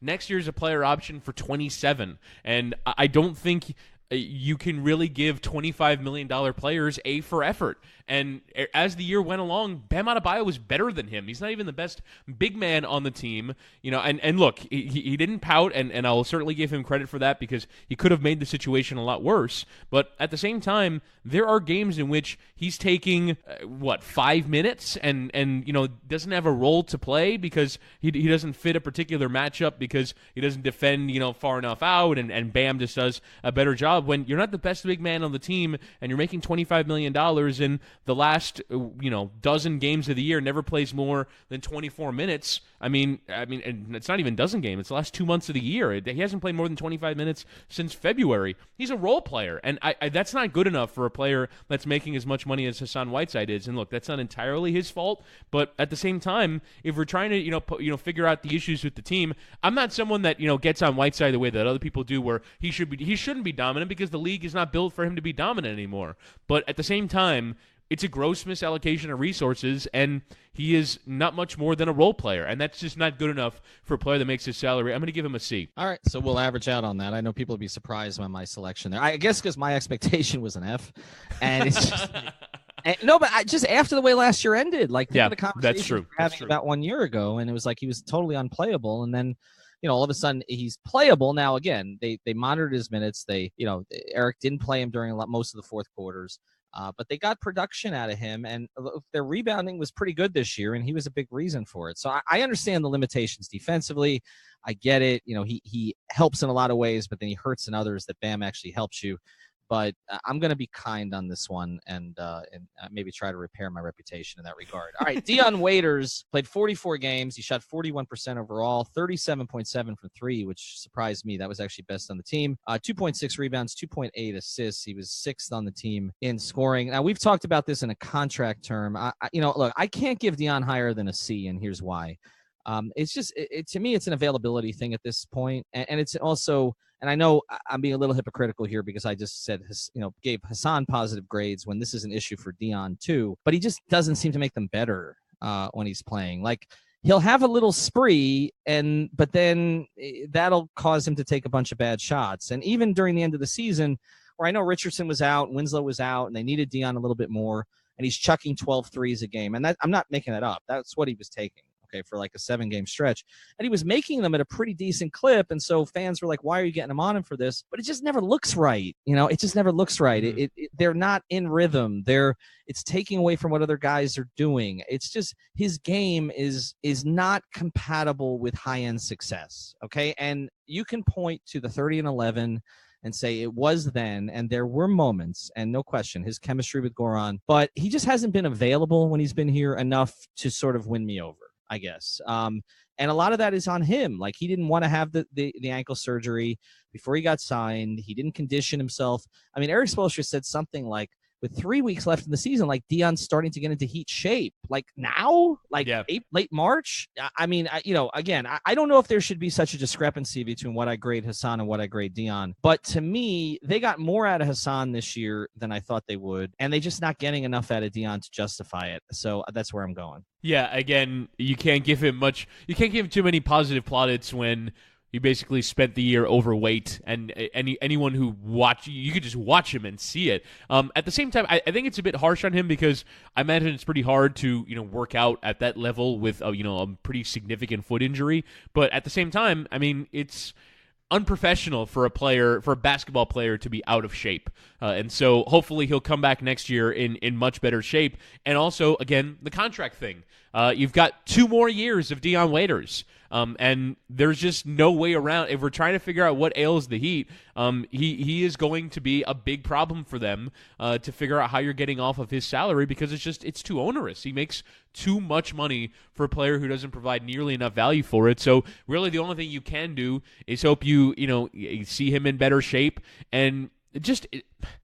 Next year's a player option for $27, and I don't think you can really give $25 million players A for effort. And as the year went along, Bam Adebayo was better than him. He's not even the best big man on the team. And look, he didn't pout, and I'll certainly give him credit for that because he could have made the situation a lot worse. But at the same time, there are games in which he's taking, 5 minutes and doesn't have a role to play because he doesn't fit a particular matchup because he doesn't defend, far enough out, and Bam just does a better job. When you're not the best big man on the team and you're making $25 million in the last dozen games of the year, never plays more than 24 minutes. I mean, and it's not even dozen game. It's the last 2 months of the year. He hasn't played more than 25 minutes since February. He's a role player, and that's not good enough for a player that's making as much money as Hassan Whiteside is. And look, that's not entirely his fault, but at the same time, if we're trying to figure out the issues with the team, I'm not someone that gets on Whiteside the way that other people do, where he shouldn't be dominant because the league is not built for him to be dominant anymore. But at the same time, it's a gross misallocation of resources, and he is not much more than a role player, and that's just not good enough for a player that makes his salary. I'm going to give him a C. All right, so we'll average out on that. I know people will be surprised by my selection there. I guess because my expectation was an F, and it's just no, but just after the way last year ended, think of the conversation that's true. We were having about 1 year ago, and it was like he was totally unplayable, and then all of a sudden he's playable. Now, again, they monitored his minutes. Eric didn't play him during most of the fourth quarters. But they got production out of him, and their rebounding was pretty good this year, and he was a big reason for it. So I understand the limitations defensively. I get it. He helps in a lot of ways, but then he hurts in others that Bam actually helps you. But I'm going to be kind on this one and maybe try to repair my reputation in that regard. All right, Dwyane Wade played 44 games. He shot 41% overall, 37.7 from three, which surprised me. That was actually best on the team. 2.6 rebounds, 2.8 assists. He was sixth on the team in scoring. Now, we've talked about this in a contract term. Look, I can't give Dwyane higher than a C, and here's why. It's just to me, it's an availability thing at this point, and it's also. And I know I'm being a little hypocritical here because I just said, gave Hassan positive grades when this is an issue for Dwyane too. But he just doesn't seem to make them better when he's playing. Like he'll have a little spree, but then that'll cause him to take a bunch of bad shots. And even during the end of the season, where I know Richardson was out, Winslow was out, and they needed Dwyane a little bit more, and he's chucking 12 threes a game. And I'm not making that up. That's what he was taking. For like a 7-game stretch, and he was making them at a pretty decent clip, and so fans were like, why are you getting him on him for this? But it just never looks right. It just never looks right. They're not in rhythm. It's taking away from what other guys are doing. It's just his game is not compatible with high-end success. Okay, and you can point to the 30-11 and say it was then, and there were moments, and no question, his chemistry with Goran, but he just hasn't been available when he's been here enough to sort of win me over, I guess. And a lot of that is on him. Like, he didn't want to have the ankle surgery before he got signed. He didn't condition himself. I mean, Eric Spoelstra said something like, with 3 weeks left in the season, like Dion's starting to get into Heat shape. Like now, late March. I mean, again, I don't know if there should be such a discrepancy between what I grade Hassan and what I grade Dwyane. But to me, they got more out of Hassan this year than I thought they would, and they're just not getting enough out of Dwyane to justify it. So that's where I'm going. Yeah, again, you can't give him much. You can't give him too many positive plaudits when you basically spent the year overweight, and anyone who you could just watch him and see it. At the same time, I think it's a bit harsh on him because I imagine it's pretty hard to work out at that level with a pretty significant foot injury. But at the same time, I mean, it's unprofessional for a basketball player to be out of shape. And so hopefully he'll come back next year in much better shape. And also, again, the contract thing. You've got 2 more years of Dwyane Wade. And there's just no way around. If we're trying to figure out what ails the Heat, he is going to be a big problem for them to figure out how you're getting off of his salary, because it's too onerous. He makes too much money for a player who doesn't provide nearly enough value for it. So really the only thing you can do is hope you see him in better shape, and just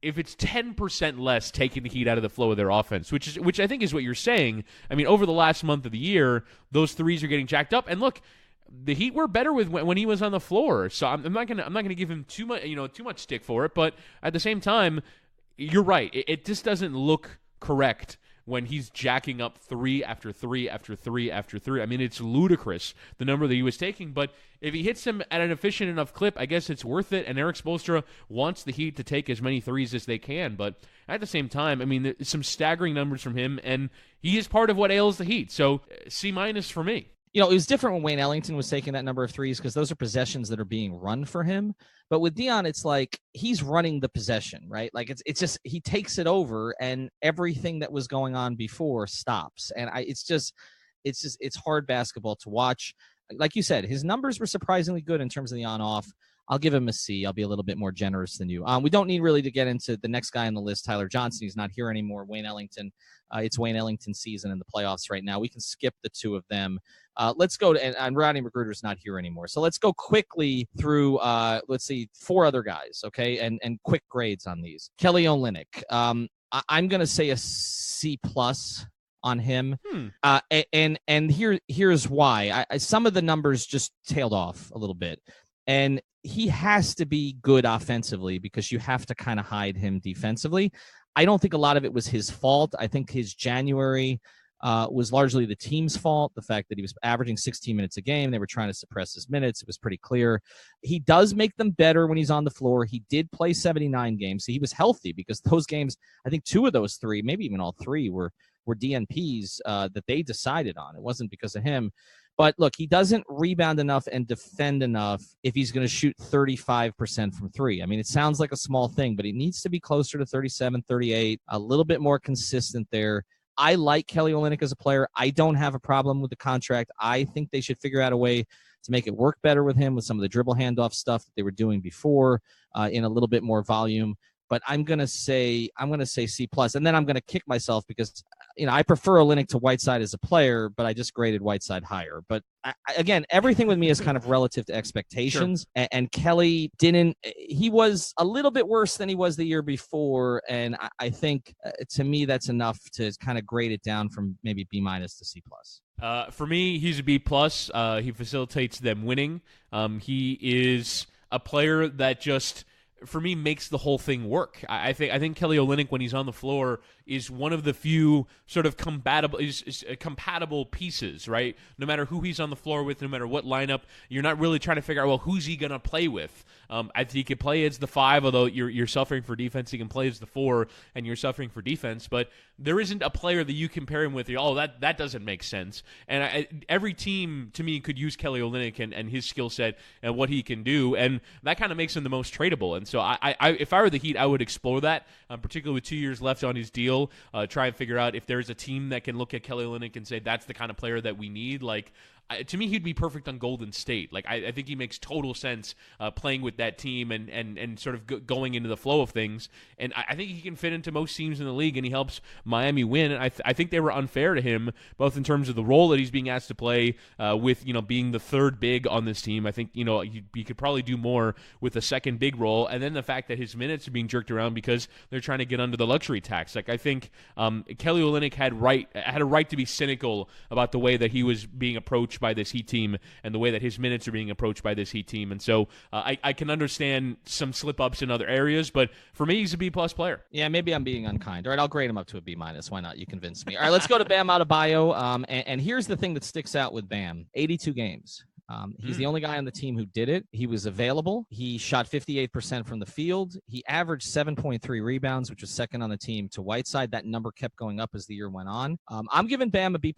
if it's 10% less taking the Heat out of the flow of their offense, which I think is what you're saying. I mean, over the last month of the year, those threes are getting jacked up, and look, the Heat were better with when he was on the floor. So I'm not gonna give him too much stick for it, but at the same time, you're right. It just doesn't look correct when he's jacking up 3 after 3 after 3 after 3. I mean, it's ludicrous, the number that he was taking. But if he hits him at an efficient enough clip, I guess it's worth it. And Eric Spoelstra wants the Heat to take as many threes as they can. But at the same time, I mean, there's some staggering numbers from him, and he is part of what ails the Heat. So C- for me. It was different when Wayne Ellington was taking that number of threes because those are possessions that are being run for him. But with Dwyane, it's like he's running the possession, right? Like it's just he takes it over, and everything that was going on before stops. And it's hard basketball to watch. Like you said, his numbers were surprisingly good in terms of the on-off. I'll give him a C. I'll be a little bit more generous than you. We don't need really to get into the next guy on the list, Tyler Johnson. He's not here anymore. Wayne Ellington. It's Wayne Ellington season in the playoffs right now. We can skip the two of them. Let's go to, and Rodney Magruder's not here anymore. So let's go quickly through, let's see, 4 other guys, okay, and quick grades on these. Kelly Olynyk. I'm going to say a C+ on him. And here's why. Some of the numbers just tailed off a little bit. And he has to be good offensively because you have to kind of hide him defensively. I don't think a lot of it was his fault. I think his January was largely the team's fault. The fact that he was averaging 16 minutes a game, they were trying to suppress his minutes. It was pretty clear. He does make them better when he's on the floor. He did play 79 games. So he was healthy because those games, I think 2 of those 3, maybe even all 3 were DNPs that they decided on. It wasn't because of him. But look, he doesn't rebound enough and defend enough if he's going to shoot 35% from 3. I mean, it sounds like a small thing, but he needs to be closer to 37, 38, a little bit more consistent there. I like Kelly Olynyk as a player. I don't have a problem with the contract. I think they should figure out a way to make it work better with him with some of the dribble handoff stuff that they were doing before in a little bit more volume. But I'm gonna say C+, and then I'm gonna kick myself because I prefer Olynyk to Whiteside as a player, but I just graded Whiteside higher. But again, everything with me is kind of relative to expectations. Sure. And Kelly didn't. He was a little bit worse than he was the year before, and I think to me that's enough to kind of grade it down from maybe B- to C+. For me, he's a B+. He facilitates them winning. He is a player that just, for me, makes the whole thing work. I think Kelly Olynyk, when he's on the floor, is one of the few sort of compatible pieces, right? No matter who he's on the floor with, no matter what lineup, you're not really trying to figure out, well, who's he going to play with? I think he could play as the 5, although you're suffering for defense. He can play as the 4, and you're suffering for defense. But there isn't a player that you compare him with. That doesn't make sense. And every team, to me, could use Kelly Olynyk and his skill set and what he can do, and that kind of makes him the most tradable. And so if I were the Heat, I would explore that, particularly with 2 years left on his deal. Try and figure out if there's a team that can look at Kelly Olynyk and say that's the kind of player that we need. To me, he'd be perfect on Golden State. I think he makes total sense playing with that team and sort of going into the flow of things. And I think he can fit into most teams in the league, and he helps Miami win. And I think they were unfair to him, both in terms of the role that he's being asked to play with, being the 3rd big on this team. I think, he could probably do more with the 2nd big role. And then the fact that his minutes are being jerked around because they're trying to get under the luxury tax. I think Kelly Olynyk had a right to be cynical about the way that he was being approached by this Heat team and the way that his minutes are being approached by this Heat team. And so I can understand some slip-ups in other areas, but for me, he's a B+ player. Yeah, maybe I'm being unkind. All right, I'll grade him up to a B-. Why not? You convinced me. All right, let's go to Bam Adebayo. And here's the thing that sticks out with Bam. 82 games. He's the only guy on the team who did it. He was available. He shot 58% from the field. He averaged 7.3 rebounds, which was 2nd on the team to Whiteside. That number kept going up as the year went on. I'm giving Bam a B+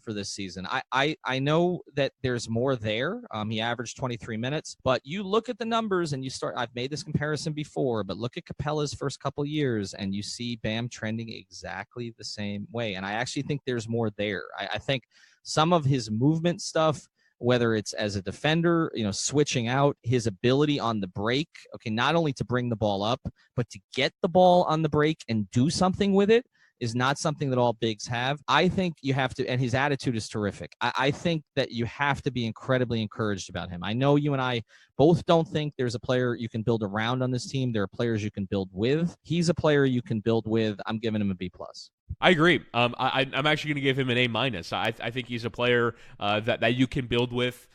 for this season. I know that there's more there. He averaged 23 minutes, but you look at the numbers and I've made this comparison before, but look at Capella's first couple years and you see Bam trending exactly the same way. And I actually think there's more there. I think some of his movement stuff whether it's as a defender, switching out, his ability on the break, okay, not only to bring the ball up, but to get the ball on the break and do something with it is not something that all bigs have. I think you have to, and his attitude is terrific. I think that you have to be incredibly encouraged about him. I know you and I both don't think there's a player you can build around on this team. There are players you can build with. He's a player you can build with. I'm giving him a B+. I agree. I'm actually going to give him an A-. I think he's a player that you can build with.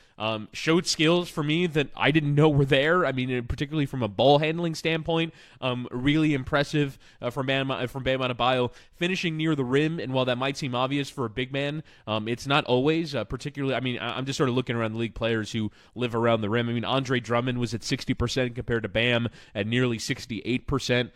Showed skills for me that I didn't know were there. I mean, particularly from a ball handling standpoint, really impressive from Bam Adebayo, finishing near the rim. And while that might seem obvious for a big man, it's not always. Particularly, I mean, I'm just sort of looking around the league, players who live around the rim. I mean, Andre Drummond was at 60% compared to Bam at nearly 68%.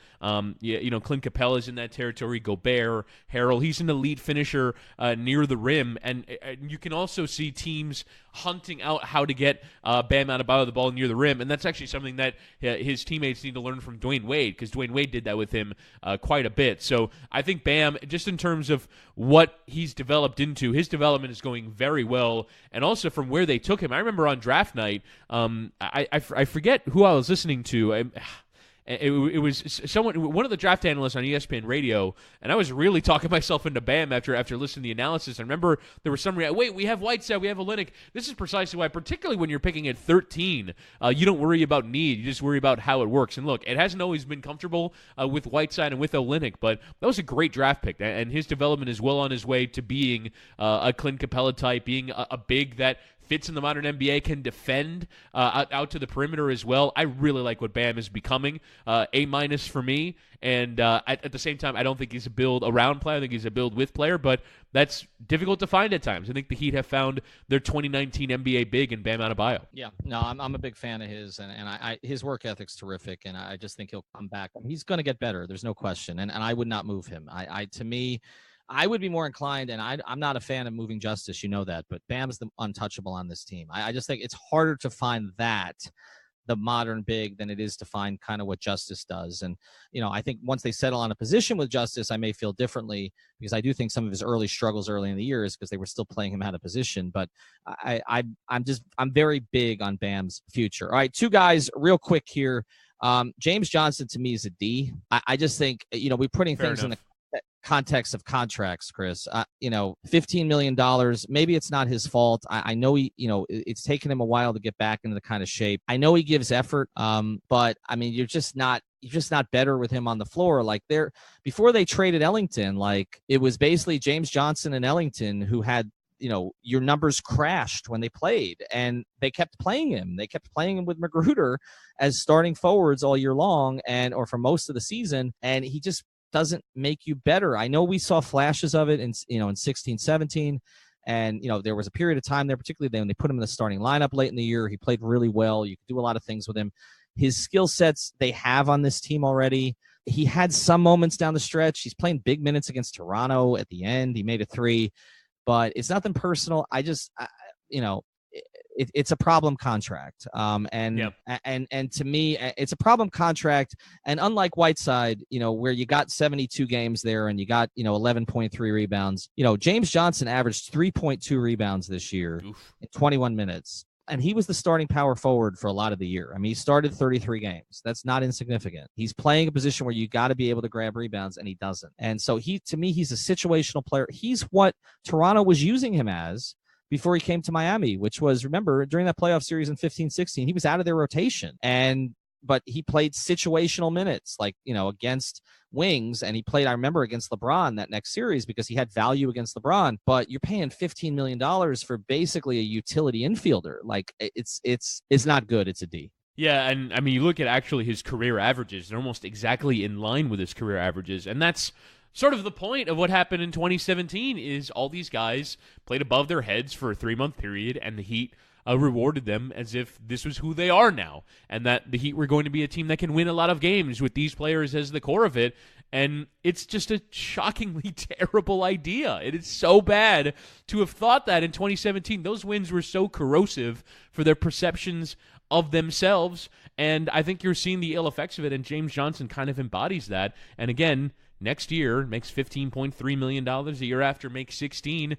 Clint Capella's in that territory. Gobert, Harrell, he's an elite finisher near the rim, and you can also see teams hunting out how to get Bam Adebayo the ball near the rim, and that's actually something that his teammates need to learn from Dwyane Wade, because Dwyane Wade did that with him quite a bit. So I think Bam, just in terms of what he's developed into, his development is going very well, and also from where they took him. I remember on draft night, I forget who I was listening to. It was one of the draft analysts on ESPN Radio, and I was really talking myself into Bam after listening to the analysis. I remember there was some wait, we have Whiteside, we have Olynyk. This is precisely why, particularly when you're picking at 13, you don't worry about need, you just worry about how it works. And look, it hasn't always been comfortable with Whiteside and with Olynyk, but that was a great draft pick, and his development is well on his way to being a Clint Capella type, being a big that fits in the modern NBA, can defend out to the perimeter as well. I really like what Bam is becoming. A- for me. And at the same time, I don't think he's a build around player. I think he's a build with player, but that's difficult to find at times. I think the Heat have found their 2019 NBA big in Bam Adebayo. Yeah, no, I'm a big fan of his, and I his work ethic's terrific, and I just think he'll come back. He's going to get better. There's no question, and I would not move him. To me, I would be more inclined, and I'm not a fan of moving Justice, you know that, but Bam's the untouchable on this team. I just think it's harder to find the modern big, than it is to find kind of what Justice does. And, I think once they settle on a position with Justice, I may feel differently, because I do think some of his early struggles early in the year is because they were still playing him out of position. But I'm very big on Bam's future. All right, two guys real quick here. James Johnson to me is a D. I just think, we're putting things in the context of contracts, Chris. $15 million, maybe it's not his fault. I know it's taken him a while to get back into the kind of shape. I know he gives effort, but I mean, you're just not better with him on the floor. Like, before they traded Ellington, like, it was basically James Johnson and Ellington who had, your numbers crashed when they played, and they kept playing him. They kept playing him with Magruder as starting forwards all year long, or for most of the season, and he just doesn't make you better. I know we saw flashes of it in 16, 17, and there was a period of time there, particularly when they put him in the starting lineup late in the year. He played really well. You could do a lot of things with him. His skill sets they have on this team already. He had some moments down the stretch. He's playing big minutes against Toronto at the end. He made a 3, but it's nothing personal. It's a problem contract. And to me, it's a problem contract. And unlike Whiteside, where you got 72 games there and you got, 11.3 rebounds, James Johnson averaged 3.2 rebounds this year in 21 minutes. And he was the starting power forward for a lot of the year. I mean, he started 33 games. That's not insignificant. He's playing a position where you got to be able to grab rebounds, and he doesn't. And so to me, he's a situational player. He's what Toronto was using him as before he came to Miami, which was, remember, during that playoff series in 15-16, he was out of their rotation. But he played situational minutes, like, against wings, and he played, I remember, against LeBron that next series because he had value against LeBron. But you're paying $15 million for basically a utility infielder. Like, it's not good. It's a D. Yeah, and I mean, you look at actually his career averages, they're almost exactly in line with his career averages, and that's sort of the point of what happened in 2017 is all these guys played above their heads for a 3-month period, and the Heat rewarded them as if this was who they are now, and that the Heat were going to be a team that can win a lot of games with these players as the core of it. And it's just a shockingly terrible idea. It is so bad to have thought that in 2017. Those wins were so corrosive for their perceptions of themselves, and I think you're seeing the ill effects of it, and James Johnson kind of embodies that. And again, next year makes $15.3 million. The year after makes $16 million.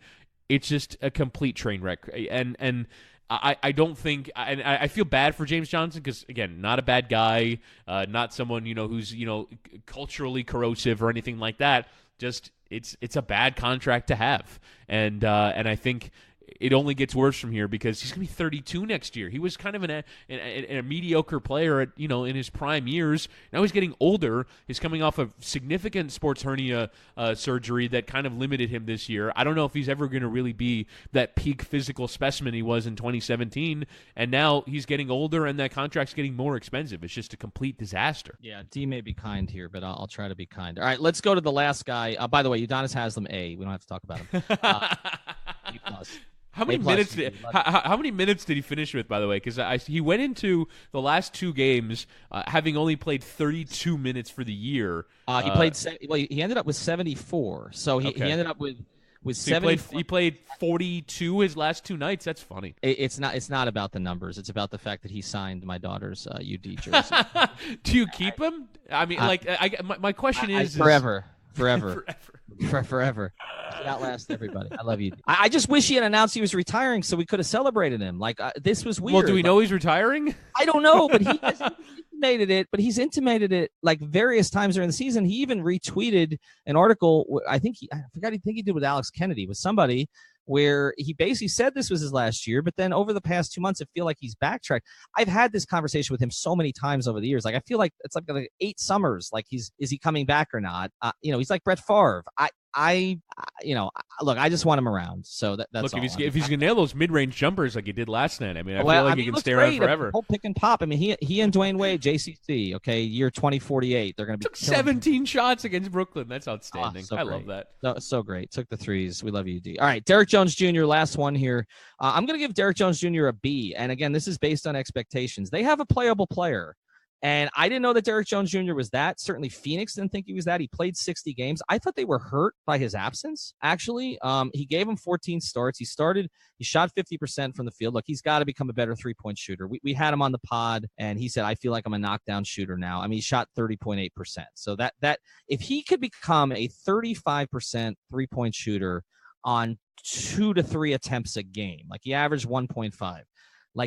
It's just a complete train wreck. And I don't think, and I feel bad for James Johnson because, again, not a bad guy, not someone, who's, culturally corrosive or anything like that. Just it's a bad contract to have. And I think it only gets worse from here because he's going to be 32 next year. He was kind of a mediocre player at, in his prime years. Now he's getting older. He's coming off a significant sports hernia surgery that kind of limited him this year. I don't know if he's ever going to really be that peak physical specimen he was in 2017. And now he's getting older and that contract's getting more expensive. It's just a complete disaster. Yeah, D may be kind here, but I'll try to be kind. All right, let's go to the last guy. By the way, Udonis Haslem, A. We don't have to talk about him. B+. How many minutes did he finish with, by the way? Because he went into the last two games having only played 32 minutes for the year. He played. He ended up with 74. So he ended up with 74. He played 42 his last two nights. That's funny. It's not about the numbers. It's about the fact that he signed my daughter's UD jersey. Do you keep him? I mean, my question is forever. Forever. He outlast everybody. I love you. I just wish he had announced he was retiring so we could have celebrated him. This was weird. Well, do we know he's retiring? I don't know, but he has intimated it. But he's intimated it various times during the season. He even retweeted an article. I think he did with Alex Kennedy with somebody where he basically said this was his last year, but then over the past 2 months, I feel like he's backtracked. I've had this conversation with him so many times over the years. I feel like it's like 8 summers. Is he coming back or not? He's like Brett Favre. Look, I just want him around. So that's look, all. If he's gonna nail those mid-range jumpers like he did last night, I mean, I feel like he can stay around forever. Whole pick and pop. I mean, he and Dwyane Wade, JCC. Okay, year 2048. They're gonna be took 17 shots against Brooklyn. That's outstanding. I love that. So great. Took the threes. We love you, D. All right, Derrick Jones Jr. Last one here. I'm gonna give Derrick Jones Jr. a B. And again, this is based on expectations. They have a playable player. And I didn't know that Derrick Jones Jr. was that. Certainly Phoenix didn't think he was that. He played 60 games. I thought they were hurt by his absence, actually. He gave him 14 starts. He shot 50% from the field. Look, he's got to become a better three-point shooter. We had him on the pod, and he said, I feel like I'm a knockdown shooter now. I mean, he shot 30.8%. So that if he could become a 35% three-point shooter on 2 to 3 attempts a game, like he averaged 1.5,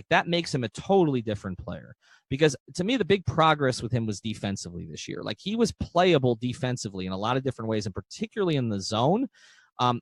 that makes him a totally different player. Because to me, the big progress with him was defensively this year. He was playable defensively in a lot of different ways, and particularly in the zone.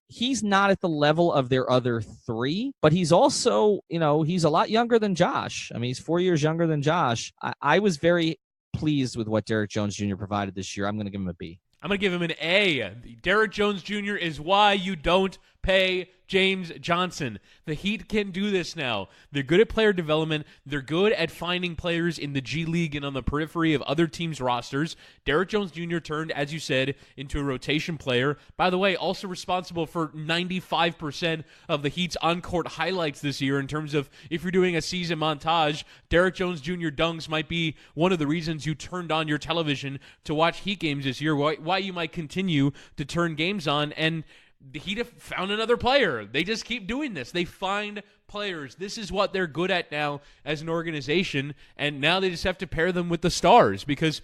He's not at the level of their other three, but he's also, he's a lot younger than Josh. I mean, he's 4 years younger than Josh. I was very pleased with what Derrick Jones Jr. provided this year. I'm going to give him a B. I'm going to give him an A. Derrick Jones Jr. is why you don't pay James Johnson. The Heat can do this now. They're good at player development. They're good at finding players in the G League and on the periphery of other teams' rosters. Derrick Jones Jr. turned, as you said, into a rotation player. By the way, also responsible for 95% of the Heat's on-court highlights this year in terms of if you're doing a season montage, Derrick Jones Jr. dunks might be one of the reasons you turned on your television to watch Heat games this year, why you might continue to turn games on. And the Heat have found another player. They just keep doing this. They find players. This is what they're good at now as an organization, and now they just have to pair them with the stars because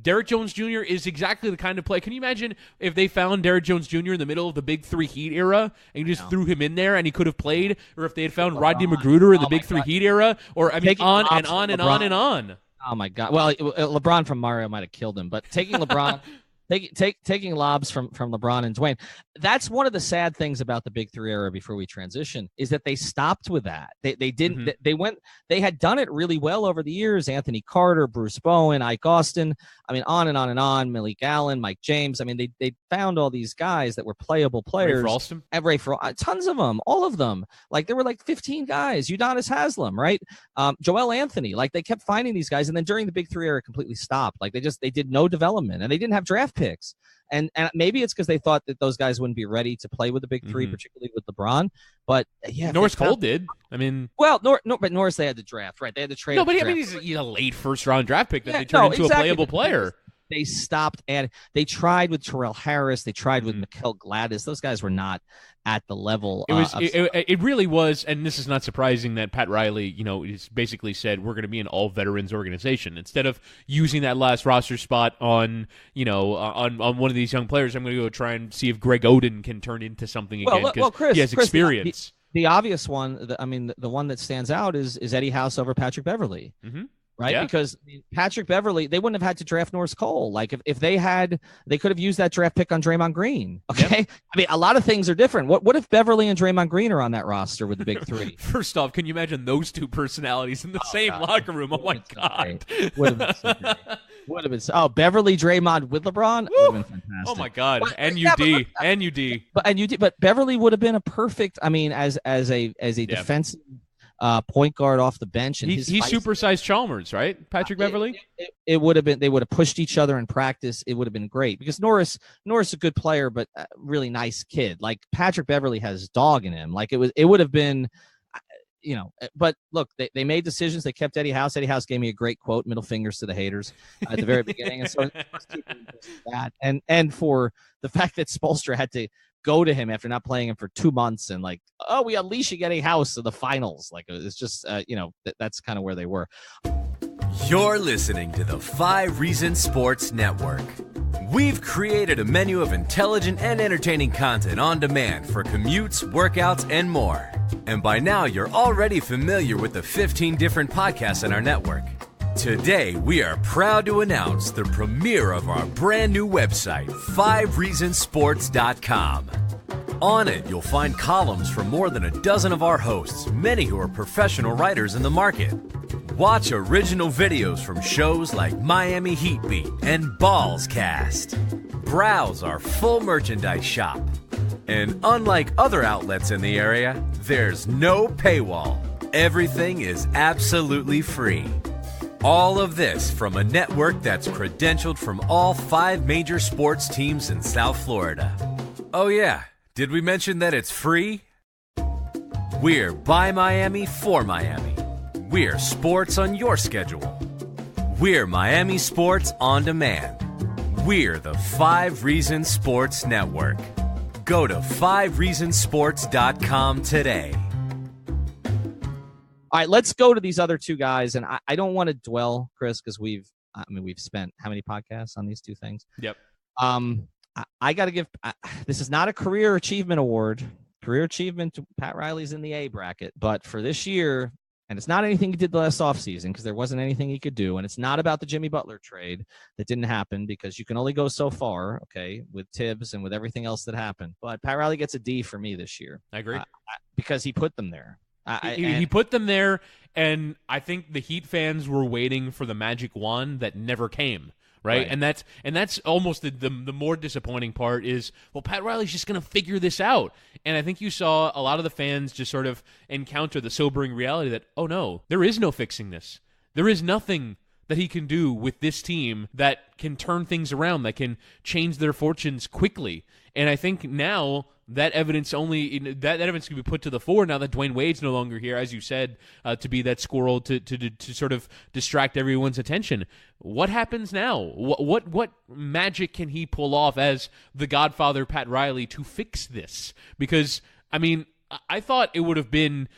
Derrick Jones Jr. is exactly the kind of play. Can you imagine if they found Derrick Jones Jr. in the middle of the Big Three Heat era and you just threw him in there and he could have played, or if they had found Rodney Magruder in the Big Three Heat era, or I mean, on and on and on and on. Oh my God! Well, LeBron from Mario might have killed him, but taking LeBron. Taking lobs from LeBron and Dwyane. That's one of the sad things about the Big Three era before we transition is that they stopped with that. They didn't. Mm-hmm. They had done it really well over the years. Anthony Carter, Bruce Bowen, Ike Austin. I mean, on and on and on. Malik Allen, Mike James. I mean, they found all these guys that were playable players. Ray Ralston? Tons of them, all of them. There were 15 guys. Udonis Haslem, right? Joel Anthony. They kept finding these guys, and then during the Big Three era, it completely stopped. They did no development, and they didn't have draft picks. And maybe it's because they thought that those guys wouldn't be ready to play with the Big Three, particularly with LeBron. But yeah, Norris Cole did. I mean, well, but Norris they had to draft, right? They had to trade. No, but I mean, he's a late first-round draft pick that they turned into a playable player. They stopped, and they tried with Terrell Harris. They tried with Mikal Gladys. Those guys were not at the level. It really was, and this is not surprising that Pat Riley, has basically said we're going to be an all veterans organization instead of using that last roster spot on one of these young players. I'm going to go try and see if Greg Oden can turn into something again because he has experience. the obvious one, the one that stands out is Eddie House over Patrick Beverley. Mm-hmm. Right. Yeah. Because Patrick Beverley, they wouldn't have had to draft Norris Cole. Like if they could have used that draft pick on Draymond Green. Okay. Yep. I mean, a lot of things are different. What if Beverley and Draymond Green are on that roster with the big three? First off, can you imagine those two personalities in the same locker room? Oh my God. Would have been so great. Would have been Beverly Draymond with LeBron would have been fantastic. Oh my God. But Beverly would have been a perfect, as a defensive point guard off the bench, and he's supersized Chalmers, right? Patrick Beverly. It would have been. They would have pushed each other in practice. It would have been great because Norris a good player, but a really nice kid. Like Patrick Beverly has dog in him. Like it would have been. But look, they made decisions. They kept Eddie House. Eddie House gave me a great quote, middle fingers to the haters at the very beginning. And so that, and for the fact that Spoelstra had to go to him after not playing him for 2 months and like, oh, we unleash Eddie House to the finals. Like it's just, that's kind of where they were. You're listening to the 5 Reasons Sports Network. We've created a menu of intelligent and entertaining content on demand for commutes, workouts, and more. And by now, you're already familiar with the 15 different podcasts in our network. Today, we are proud to announce the premiere of our brand new website, 5reasonsports.com. On it, you'll find columns from more than a dozen of our hosts, many who are professional writers in the market. Watch original videos from shows like Miami Heat Beat and Balls Cast. Browse our full merchandise shop. And unlike other outlets in the area, there's no paywall. Everything is absolutely free. All of this from a network that's credentialed from all 5 major sports teams in South Florida. Oh yeah, did we mention that it's free? We're by Miami for Miami. We're sports on your schedule. We're Miami Sports on Demand. We're the 5 Reasons Sports Network. Go to 5reasonsports.com today. All right, let's go to these other two guys, and I don't want to dwell, Chris, because we've spent how many podcasts on these two things? Yep. I got to give. This is not a career achievement award. Career achievement, Pat Riley's in the A bracket, but for this year, and it's not anything he did the last offseason because there wasn't anything he could do, and it's not about the Jimmy Butler trade that didn't happen because you can only go so far, okay, with Tibbs and with everything else that happened. But Pat Riley gets a D for me this year. I agree because he put them there. He put them there, and I think the Heat fans were waiting for the magic wand that never came, right? And that's almost the more disappointing part is, well, Pat Riley's just going to figure this out. And I think you saw a lot of the fans just sort of encounter the sobering reality that, oh no, there is no fixing this. There is nothing that he can do with this team that can turn things around, that can change their fortunes quickly. And I think now that evidence can be put to the fore now that Dwyane Wade's no longer here, as you said, to be that squirrel to sort of distract everyone's attention. What happens now? What magic can he pull off as the Godfather Pat Riley to fix this? Because I thought it would have been,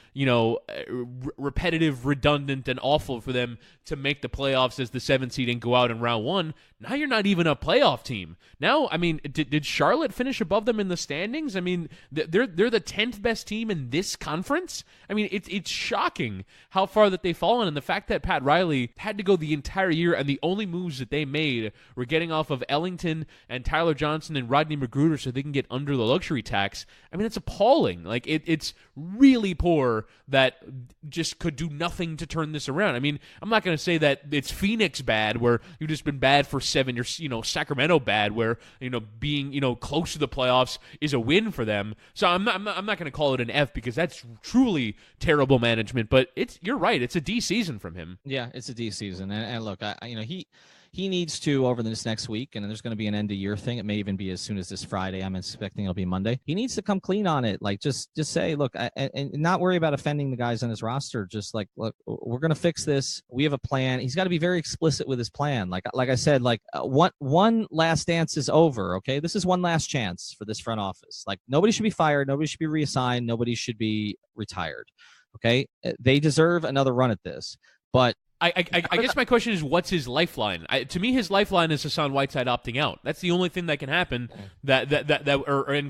repetitive, redundant, and awful for them to make the playoffs as the 7th seed and go out in round 1. Now you're not even a playoff team. Now, did Charlotte finish above them in the standings? They're the 10th best team in this conference. It's shocking how far that they've fallen, and the fact that Pat Riley had to go the entire year, and the only moves that they made were getting off of Ellington and Tyler Johnson and Rodney Magruder so they can get under the luxury tax. It's appalling. It's really poor that just could do nothing to turn this around. I'm not going to say that it's Phoenix bad, where you've just been bad for 7 years, Sacramento bad, where, being, close to the playoffs is a win for them. So I'm not going to call it an F because that's truly terrible management, but you're right. It's a D season from him. Yeah, it's a D season. And look, he needs to, over this next week, and there's going to be an end-of-year thing. It may even be as soon as this Friday. I'm expecting it'll be Monday. He needs to come clean on it. Just say, look, and not worry about offending the guys on his roster. Just look, we're going to fix this. We have a plan. He's got to be very explicit with his plan. Like I said, one last dance is over, okay? This is one last chance for this front office. Nobody should be fired. Nobody should be reassigned. Nobody should be retired, okay? They deserve another run at this. But I guess my question is, what's his lifeline? To me, his lifeline is Hassan Whiteside opting out. That's the only thing that can happen. And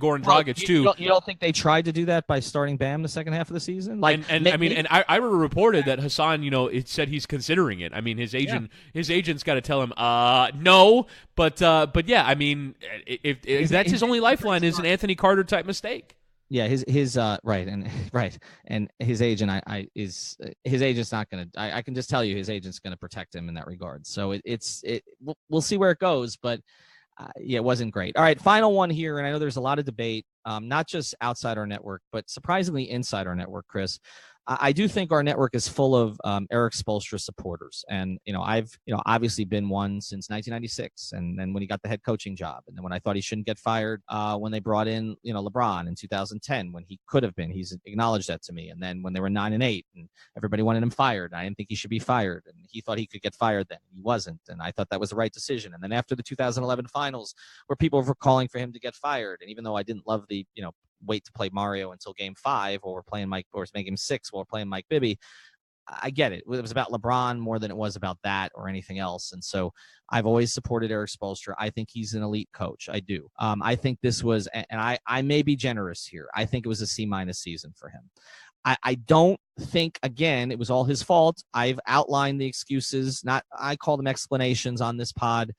Goran Dragic too. You don't think they tried to do that by starting Bam the second half of the season? Like, I reported that Hassan, it said he's considering it. I mean, his agent's got to tell him, no. But yeah, I mean, if that's his only lifeline, is an Anthony Carter type mistake. Yeah, his right, and his agent his agent's not going to. I can just tell you, his agent's going to protect him in that regard. So we'll see where it goes, but yeah, it wasn't great. All right, final one here, and I know there's a lot of debate, not just outside our network, but surprisingly inside our network, Chris. I do think our network is full of Erik Spoelstra supporters, and I've obviously been one since 1996, and then when he got the head coaching job, and then when I thought he shouldn't get fired when they brought in LeBron in 2010 when he could have been. He's acknowledged that to me, and then when they were 9-8 and everybody wanted him fired, I didn't think he should be fired, and he thought he could get fired then. He wasn't, and I thought that was the right decision. And then after the 2011 finals, where people were calling for him to get fired, and even though I didn't love the wait to play Mario until game 5, or we're playing Mike, or it's game 6 while we're playing Mike Bibby. I get it. It was about LeBron more than it was about that or anything else. And so I've always supported Erik Spoelstra. I think he's an elite coach. I do. I think this was, and I may be generous here, I think it was a C- season for him. I don't think, again, it was all his fault. I've outlined the excuses. I call them explanations on this pod.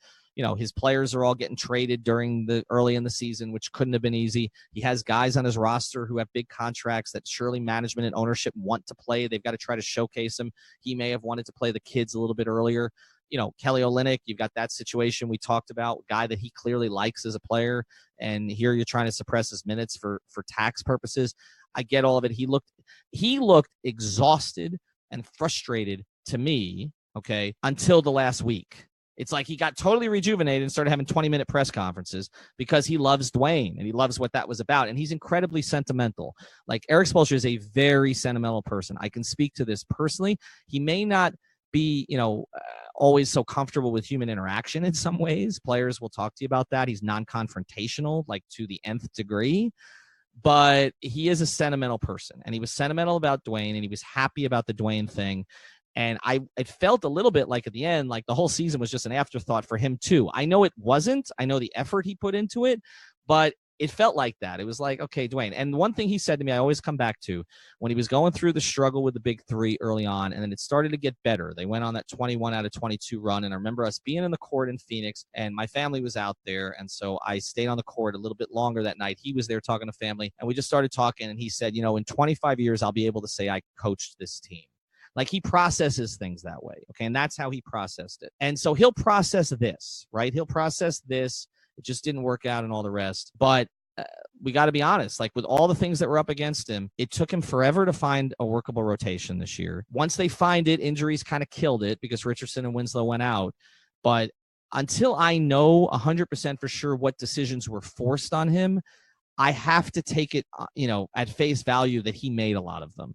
His players are all getting traded early in the season, which couldn't have been easy. He has guys on his roster who have big contracts that surely management and ownership want to play. They've got to try to showcase him. He may have wanted to play the kids a little bit earlier. Kelly Olynyk, you've got that situation we talked about, guy that he clearly likes as a player, and here you're trying to suppress his minutes for tax purposes. I get all of it. He looked exhausted and frustrated to me, okay, until the last week. It's like he got totally rejuvenated and started having 20-minute press conferences because he loves Dwyane and he loves what that was about. And he's incredibly sentimental. Like, Erik Spoelstra is a very sentimental person. I can speak to this personally. He may not be, always so comfortable with human interaction in some ways. Players will talk to you about that. He's non-confrontational, like to the nth degree. But he is a sentimental person. And he was sentimental about Dwyane, and he was happy about the Dwyane thing. And it felt a little bit like at the end, like the whole season was just an afterthought for him too. I know it wasn't. I know the effort he put into it, but it felt like that. It was like, okay, Dwyane. And one thing he said to me, I always come back to, when he was going through the struggle with the big 3 early on, and then it started to get better. They went on that 21 out of 22 run. And I remember us being in the court in Phoenix, and my family was out there. And so I stayed on the court a little bit longer that night. He was there talking to family, and we just started talking. And he said, in 25 years, I'll be able to say I coached this team. Like, he processes things that way, okay? And that's how he processed it. And so he'll process this, right? He'll process this. It just didn't work out and all the rest. But we got to be honest. Like, with all the things that were up against him, it took him forever to find a workable rotation this year. Once they find it, injuries kind of killed it because Richardson and Winslow went out. But until I know 100% for sure what decisions were forced on him, I have to take it, at face value that he made a lot of them.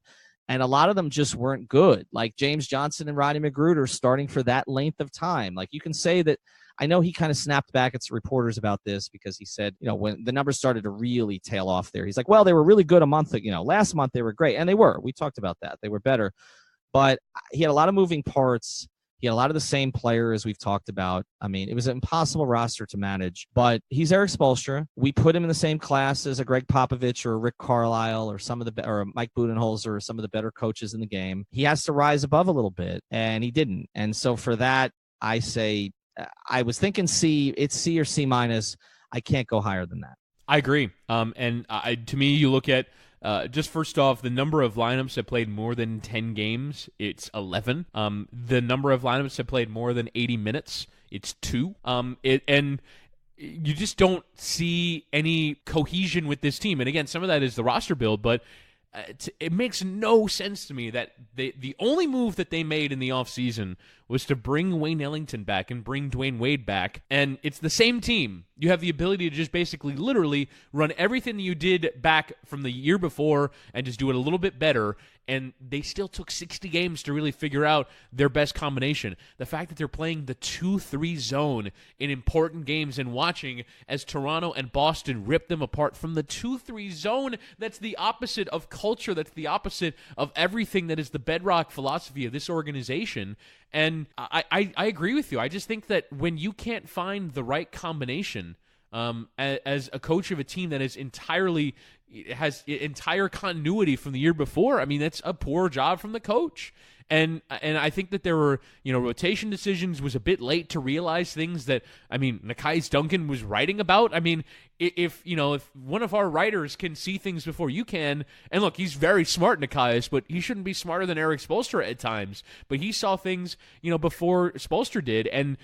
And a lot of them just weren't good. Like James Johnson and Rodney McGruder starting for that length of time. Like, you can say that. I know he kind of snapped back at some reporters about this because he said, when the numbers started to really tail off there, he's like, well, they were really good a month ago. Last month they were great. And they were. We talked about that. They were better. But he had a lot of moving parts. He had a lot of the same players we've talked about. I mean, it was an impossible roster to manage, but he's Erik Spoelstra. We put him in the same class as a Greg Popovich or a Rick Carlisle or or Mike Budenholzer or some of the better coaches in the game. He has to rise above a little bit, and he didn't. And so for that, I say, I was thinking C. It's C or C-. I can't go higher than that. I agree. To me, you look at just first off, the number of lineups that played more than 10 games, it's 11. The number of lineups that played more than 80 minutes, it's 2. And you just don't see any cohesion with this team. And again, some of that is the roster build, but it makes no sense to me that the only move that they made in the offseason was to bring Wayne Ellington back and bring Dwyane Wade back. And it's the same team. You have the ability to just basically literally run everything that you did back from the year before and just do it a little bit better. And they still took 60 games to really figure out their best combination. The fact that they're playing the 2-3 zone in important games and watching as Toronto and Boston rip them apart from the 2-3 zone, that's the opposite of culture. That's the opposite of everything that is the bedrock philosophy of this organization. And I agree with you. I just think that when you can't find the right combination as a coach of a team that has entire continuity from the year before, I mean, that's a poor job from the coach. And I think that there were, rotation decisions, was a bit late to realize things that, I mean, Nekias Duncan was writing about. I mean, if one of our writers can see things before you can, and look, he's very smart, Nekias, but he shouldn't be smarter than Eric Spoelstra at times. But he saw things, before Spoelstra did, and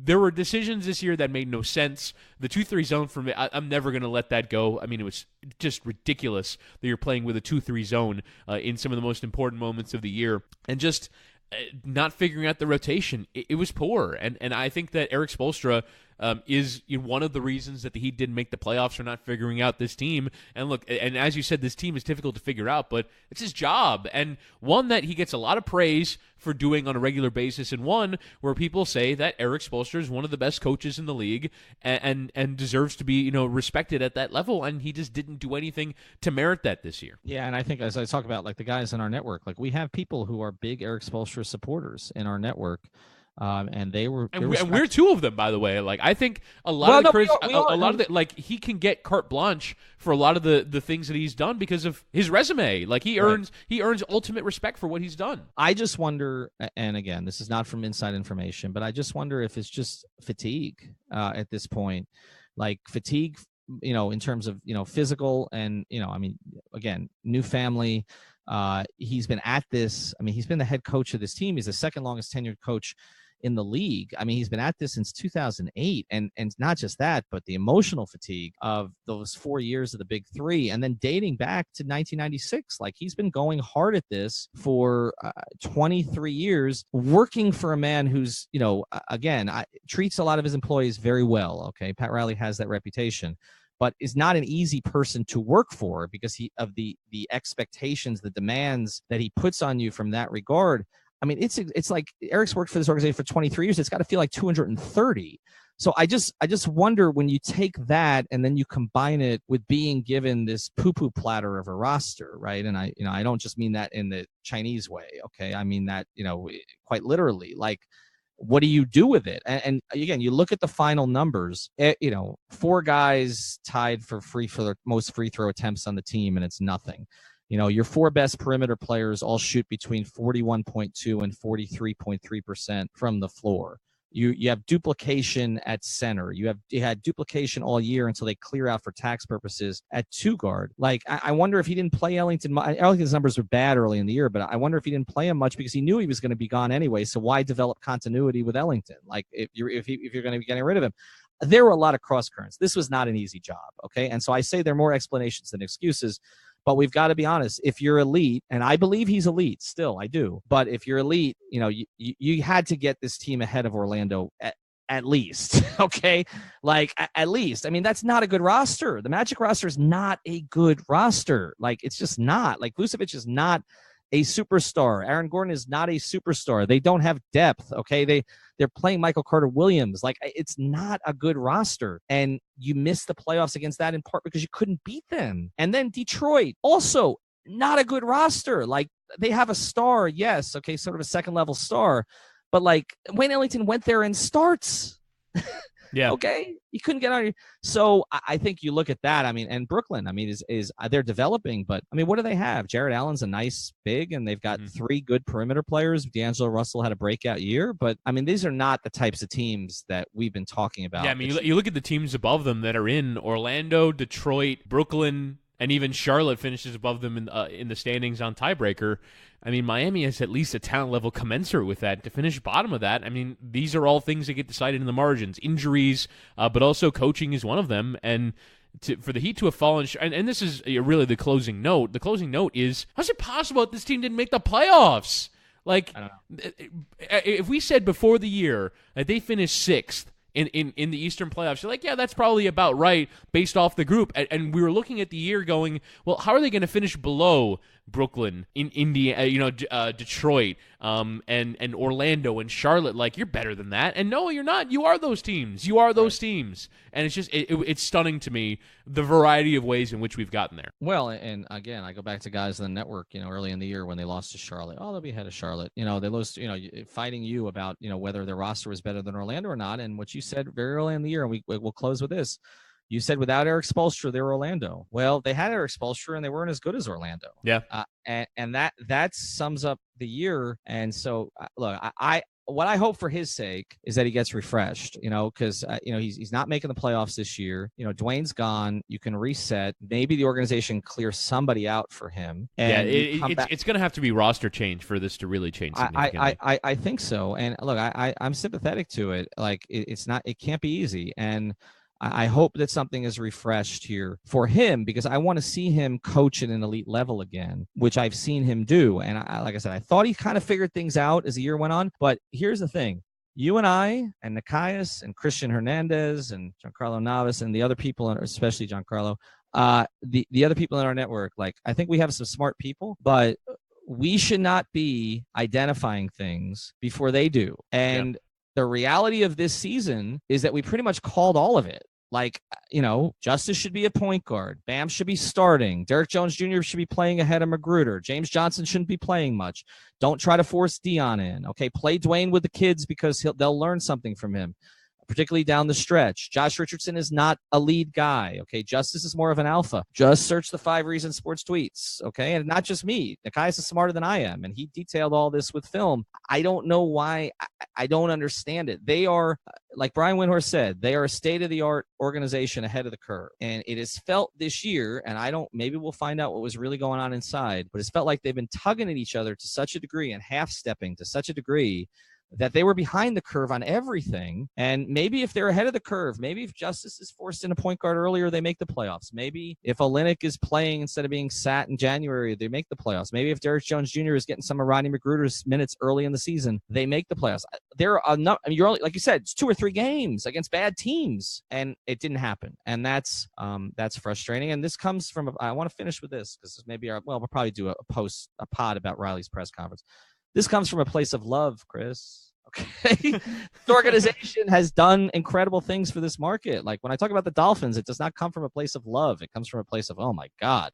there were decisions this year that made no sense. The 2-3 zone for me, I'm never going to let that go. I mean, it was just ridiculous that you're playing with a 2-3 zone in some of the most important moments of the year, and just not figuring out the rotation. It was poor, and I think that Eric Spoelstra is one of the reasons that the Heat didn't make the playoffs for not figuring out this team. And look, and as you said, this team is difficult to figure out, but it's his job, and one that he gets a lot of praise for doing on a regular basis, and one where people say that Eric Spoelstra is one of the best coaches in the league and deserves to be respected at that level, and he just didn't do anything to merit that this year. Yeah, and I think as I talk about like the guys in our network, like we have people who are big Eric Spoelstra supporters in our network. And we're two of them, by the way. Like, I think a lot of like, he can get carte blanche for a lot of the things that he's done because of his resume. Like, he earns ultimate respect for what he's done. I just wonder, and again, this is not from inside information, but I just wonder if it's just fatigue at this point, like fatigue, in terms of physical and I mean, again, new family. He's been at this. I mean, he's been the head coach of this team. He's the second longest tenured coach in the league. I mean, he's been at this since 2008, and not just that, but the emotional fatigue of those 4 years of the Big Three, and then dating back to 1996. Like, he's been going hard at this for 23 years, working for a man who's, again, treats a lot of his employees very well. Okay, Pat Riley has that reputation, but is not an easy person to work for because of the expectations, the demands that he puts on you from that regard. I mean, it's like Eric's worked for this organization for 23 years. It's got to feel like 230. So I just wonder, when you take that and then you combine it with being given this poo-poo platter of a roster, right? And I don't just mean that in the Chinese way, okay? I mean that, quite literally. Like, what do you do with it? And again, you look at the final numbers, 4 guys tied for the most free throw attempts on the team, and it's nothing. Your 4 best perimeter players all shoot between 41.2 and 43.3% from the floor. You have duplication at center. You had duplication all year until they clear out for tax purposes at 2 guard. Like, I wonder if he didn't play Ellington. Ellington's numbers were bad early in the year, but I wonder if he didn't play him much because he knew he was going to be gone anyway. So why develop continuity with Ellington? Like, if you're going to be getting rid of him. There were a lot of cross currents. This was not an easy job. Okay. And so I say there are more explanations than excuses. But we've got to be honest. If you're elite, and I believe he's elite still, I do. But if you're elite, you had to get this team ahead of Orlando at least, okay? Like, at least. I mean, that's not a good roster. The Magic roster is not a good roster. Like, it's just not. Like, Vucevic is not a superstar. Aaron Gordon is not a superstar. They don't have depth, okay? They're playing Michael Carter-Williams. Like, it's not a good roster. And you missed the playoffs against that in part because you couldn't beat them. And then Detroit, also not a good roster. Like, they have a star, yes, okay, sort of a second-level star. But, like, Wayne Ellington went there and starts. Yeah. Okay. You couldn't get on. So I think you look at that. I mean, and Brooklyn, I mean, is they're developing, but I mean, what do they have? Jared Allen's a nice big, and they've got 3 good perimeter players. D'Angelo Russell had a breakout year, but I mean, these are not the types of teams that we've been talking about. Yeah. I mean, you look at the teams above them that are in Orlando, Detroit, Brooklyn, and even Charlotte finishes above them in the standings on tiebreaker. I mean, Miami has at least a talent level commensurate with that. To finish bottom of that, I mean, these are all things that get decided in the margins. Injuries, but also coaching is one of them. And for the Heat to have fallen, and this is really the closing note. The closing note is, how's it possible that this team didn't make the playoffs? Like, I don't know. If we said before the year that they finished 6th, in the Eastern playoffs, you're like, yeah, that's probably about right based off the group. And we were looking at the year going, well, how are they going to finish below Brooklyn, in Indiana, Detroit, and Orlando and Charlotte. Like, you're better than that. And no, you're not. You are those teams. You are those teams. And it's just it's stunning to me the variety of ways in which we've gotten there. Well, and again, I go back to guys on the network, early in the year when they lost to Charlotte. Oh, they'll be ahead of Charlotte. They lost, fighting you about, whether their roster was better than Orlando or not. And what you said very early in the year, and we'll close with this. You said without Eric Spoelstra, they were Orlando. Well, they had Eric Spoelstra, and they weren't as good as Orlando. Yeah. And that sums up the year. And so, look, what I hope for his sake is that he gets refreshed, because, he's not making the playoffs this year. Dwyane's gone. You can reset. Maybe the organization clears somebody out for him. And it's going to have to be roster change for this to really change significantly. I think so. And look, I'm sympathetic to it. Like, it can't be easy. And I hope that something is refreshed here for him, because I want to see him coach at an elite level again, which I've seen him do. And like I said, I thought he kind of figured things out as the year went on. But here's the thing. You and I and Nikias and Christian Hernandez and Giancarlo Navas and the other people, especially Giancarlo, the other people in our network, like, I think we have some smart people, but we should not be identifying things before they do. And the reality of this season is that we pretty much called all of it. Like, Justice should be a point guard. Bam should be starting. Derek Jones Jr. should be playing ahead of Magruder. James Johnson shouldn't be playing much. Don't try to force Dion in. Okay, play Dwyane with the kids because they'll learn something from him, particularly down the stretch. Josh Richardson is not a lead guy. Okay, Justice is more of an alpha. Just search the 5 Reasons Sports tweets. Okay, and not just me. Nikias is smarter than I am, and he detailed all this with film. I don't know why. I don't understand it. They are, like Brian Windhorst said, they are a state-of-the-art organization ahead of the curve. And it is felt this year, and maybe we'll find out what was really going on inside, but it's felt like they've been tugging at each other to such a degree and half-stepping to such a degree that they were behind the curve on everything. And maybe if they're ahead of the curve, maybe if Justice is forced in a point guard earlier, they make the playoffs. Maybe if Olynyk is playing instead of being sat in January, they make the playoffs. Maybe if Derek Jones Jr. is getting some of Rodney Magruder's minutes early in the season, they make the playoffs. There are enough. You're only, like you said, it's 2 or 3 games against bad teams, and it didn't happen. And that's frustrating. And this comes from, I want to finish with this because maybe we'll probably do a pod about Riley's press conference. This comes from a place of love, Chris. Okay. This organization has done incredible things for this market. Like, when I talk about the Dolphins, it does not come from a place of love. It comes from a place of, oh my God.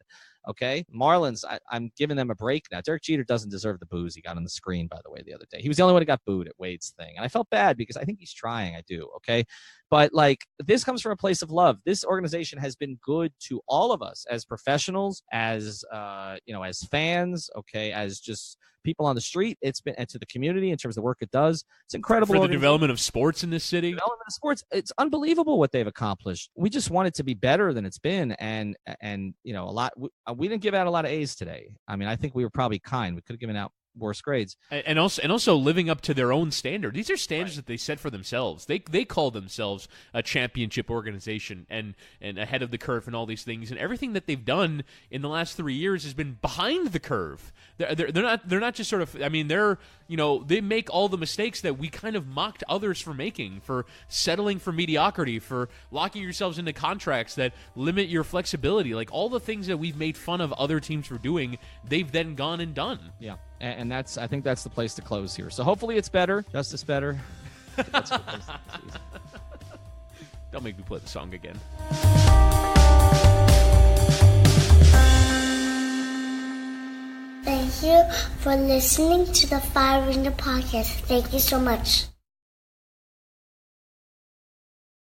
Okay. Marlins, I'm giving them a break now. Derek Jeter doesn't deserve the boos he got on the screen, by the way, the other day. He was the only one who got booed at Wade's thing. And I felt bad because I think he's trying. I do. Okay. But like, this comes from a place of love. This organization has been good to all of us as professionals, as, as fans, okay, as just people on the street. It's been, and to the community in terms of the work it does. It's incredible. For the development of sports in this city. Development of sports. It's unbelievable what they've accomplished. We just want it to be better than it's been. And a lot, we didn't give out a lot of A's today. I mean, I think we were probably kind. We could have given out worse grades. And also living up to their own standard. These are standards that they set for themselves. They call themselves a championship organization and ahead of the curve and all these things. And everything that they've done in the last 3 years has been behind the curve. They're not just sort of, I mean, they make all the mistakes that we kind of mocked others for making, for settling for mediocrity, for locking yourselves into contracts that limit your flexibility. Like, all the things that we've made fun of other teams for doing, they've then gone and done. Yeah. And I think that's the place to close here. So hopefully it's better. Justice better. That's a good place to close. Don't make me play the song again. Thank you for listening to the 5 Ringer Podcast. Thank you so much.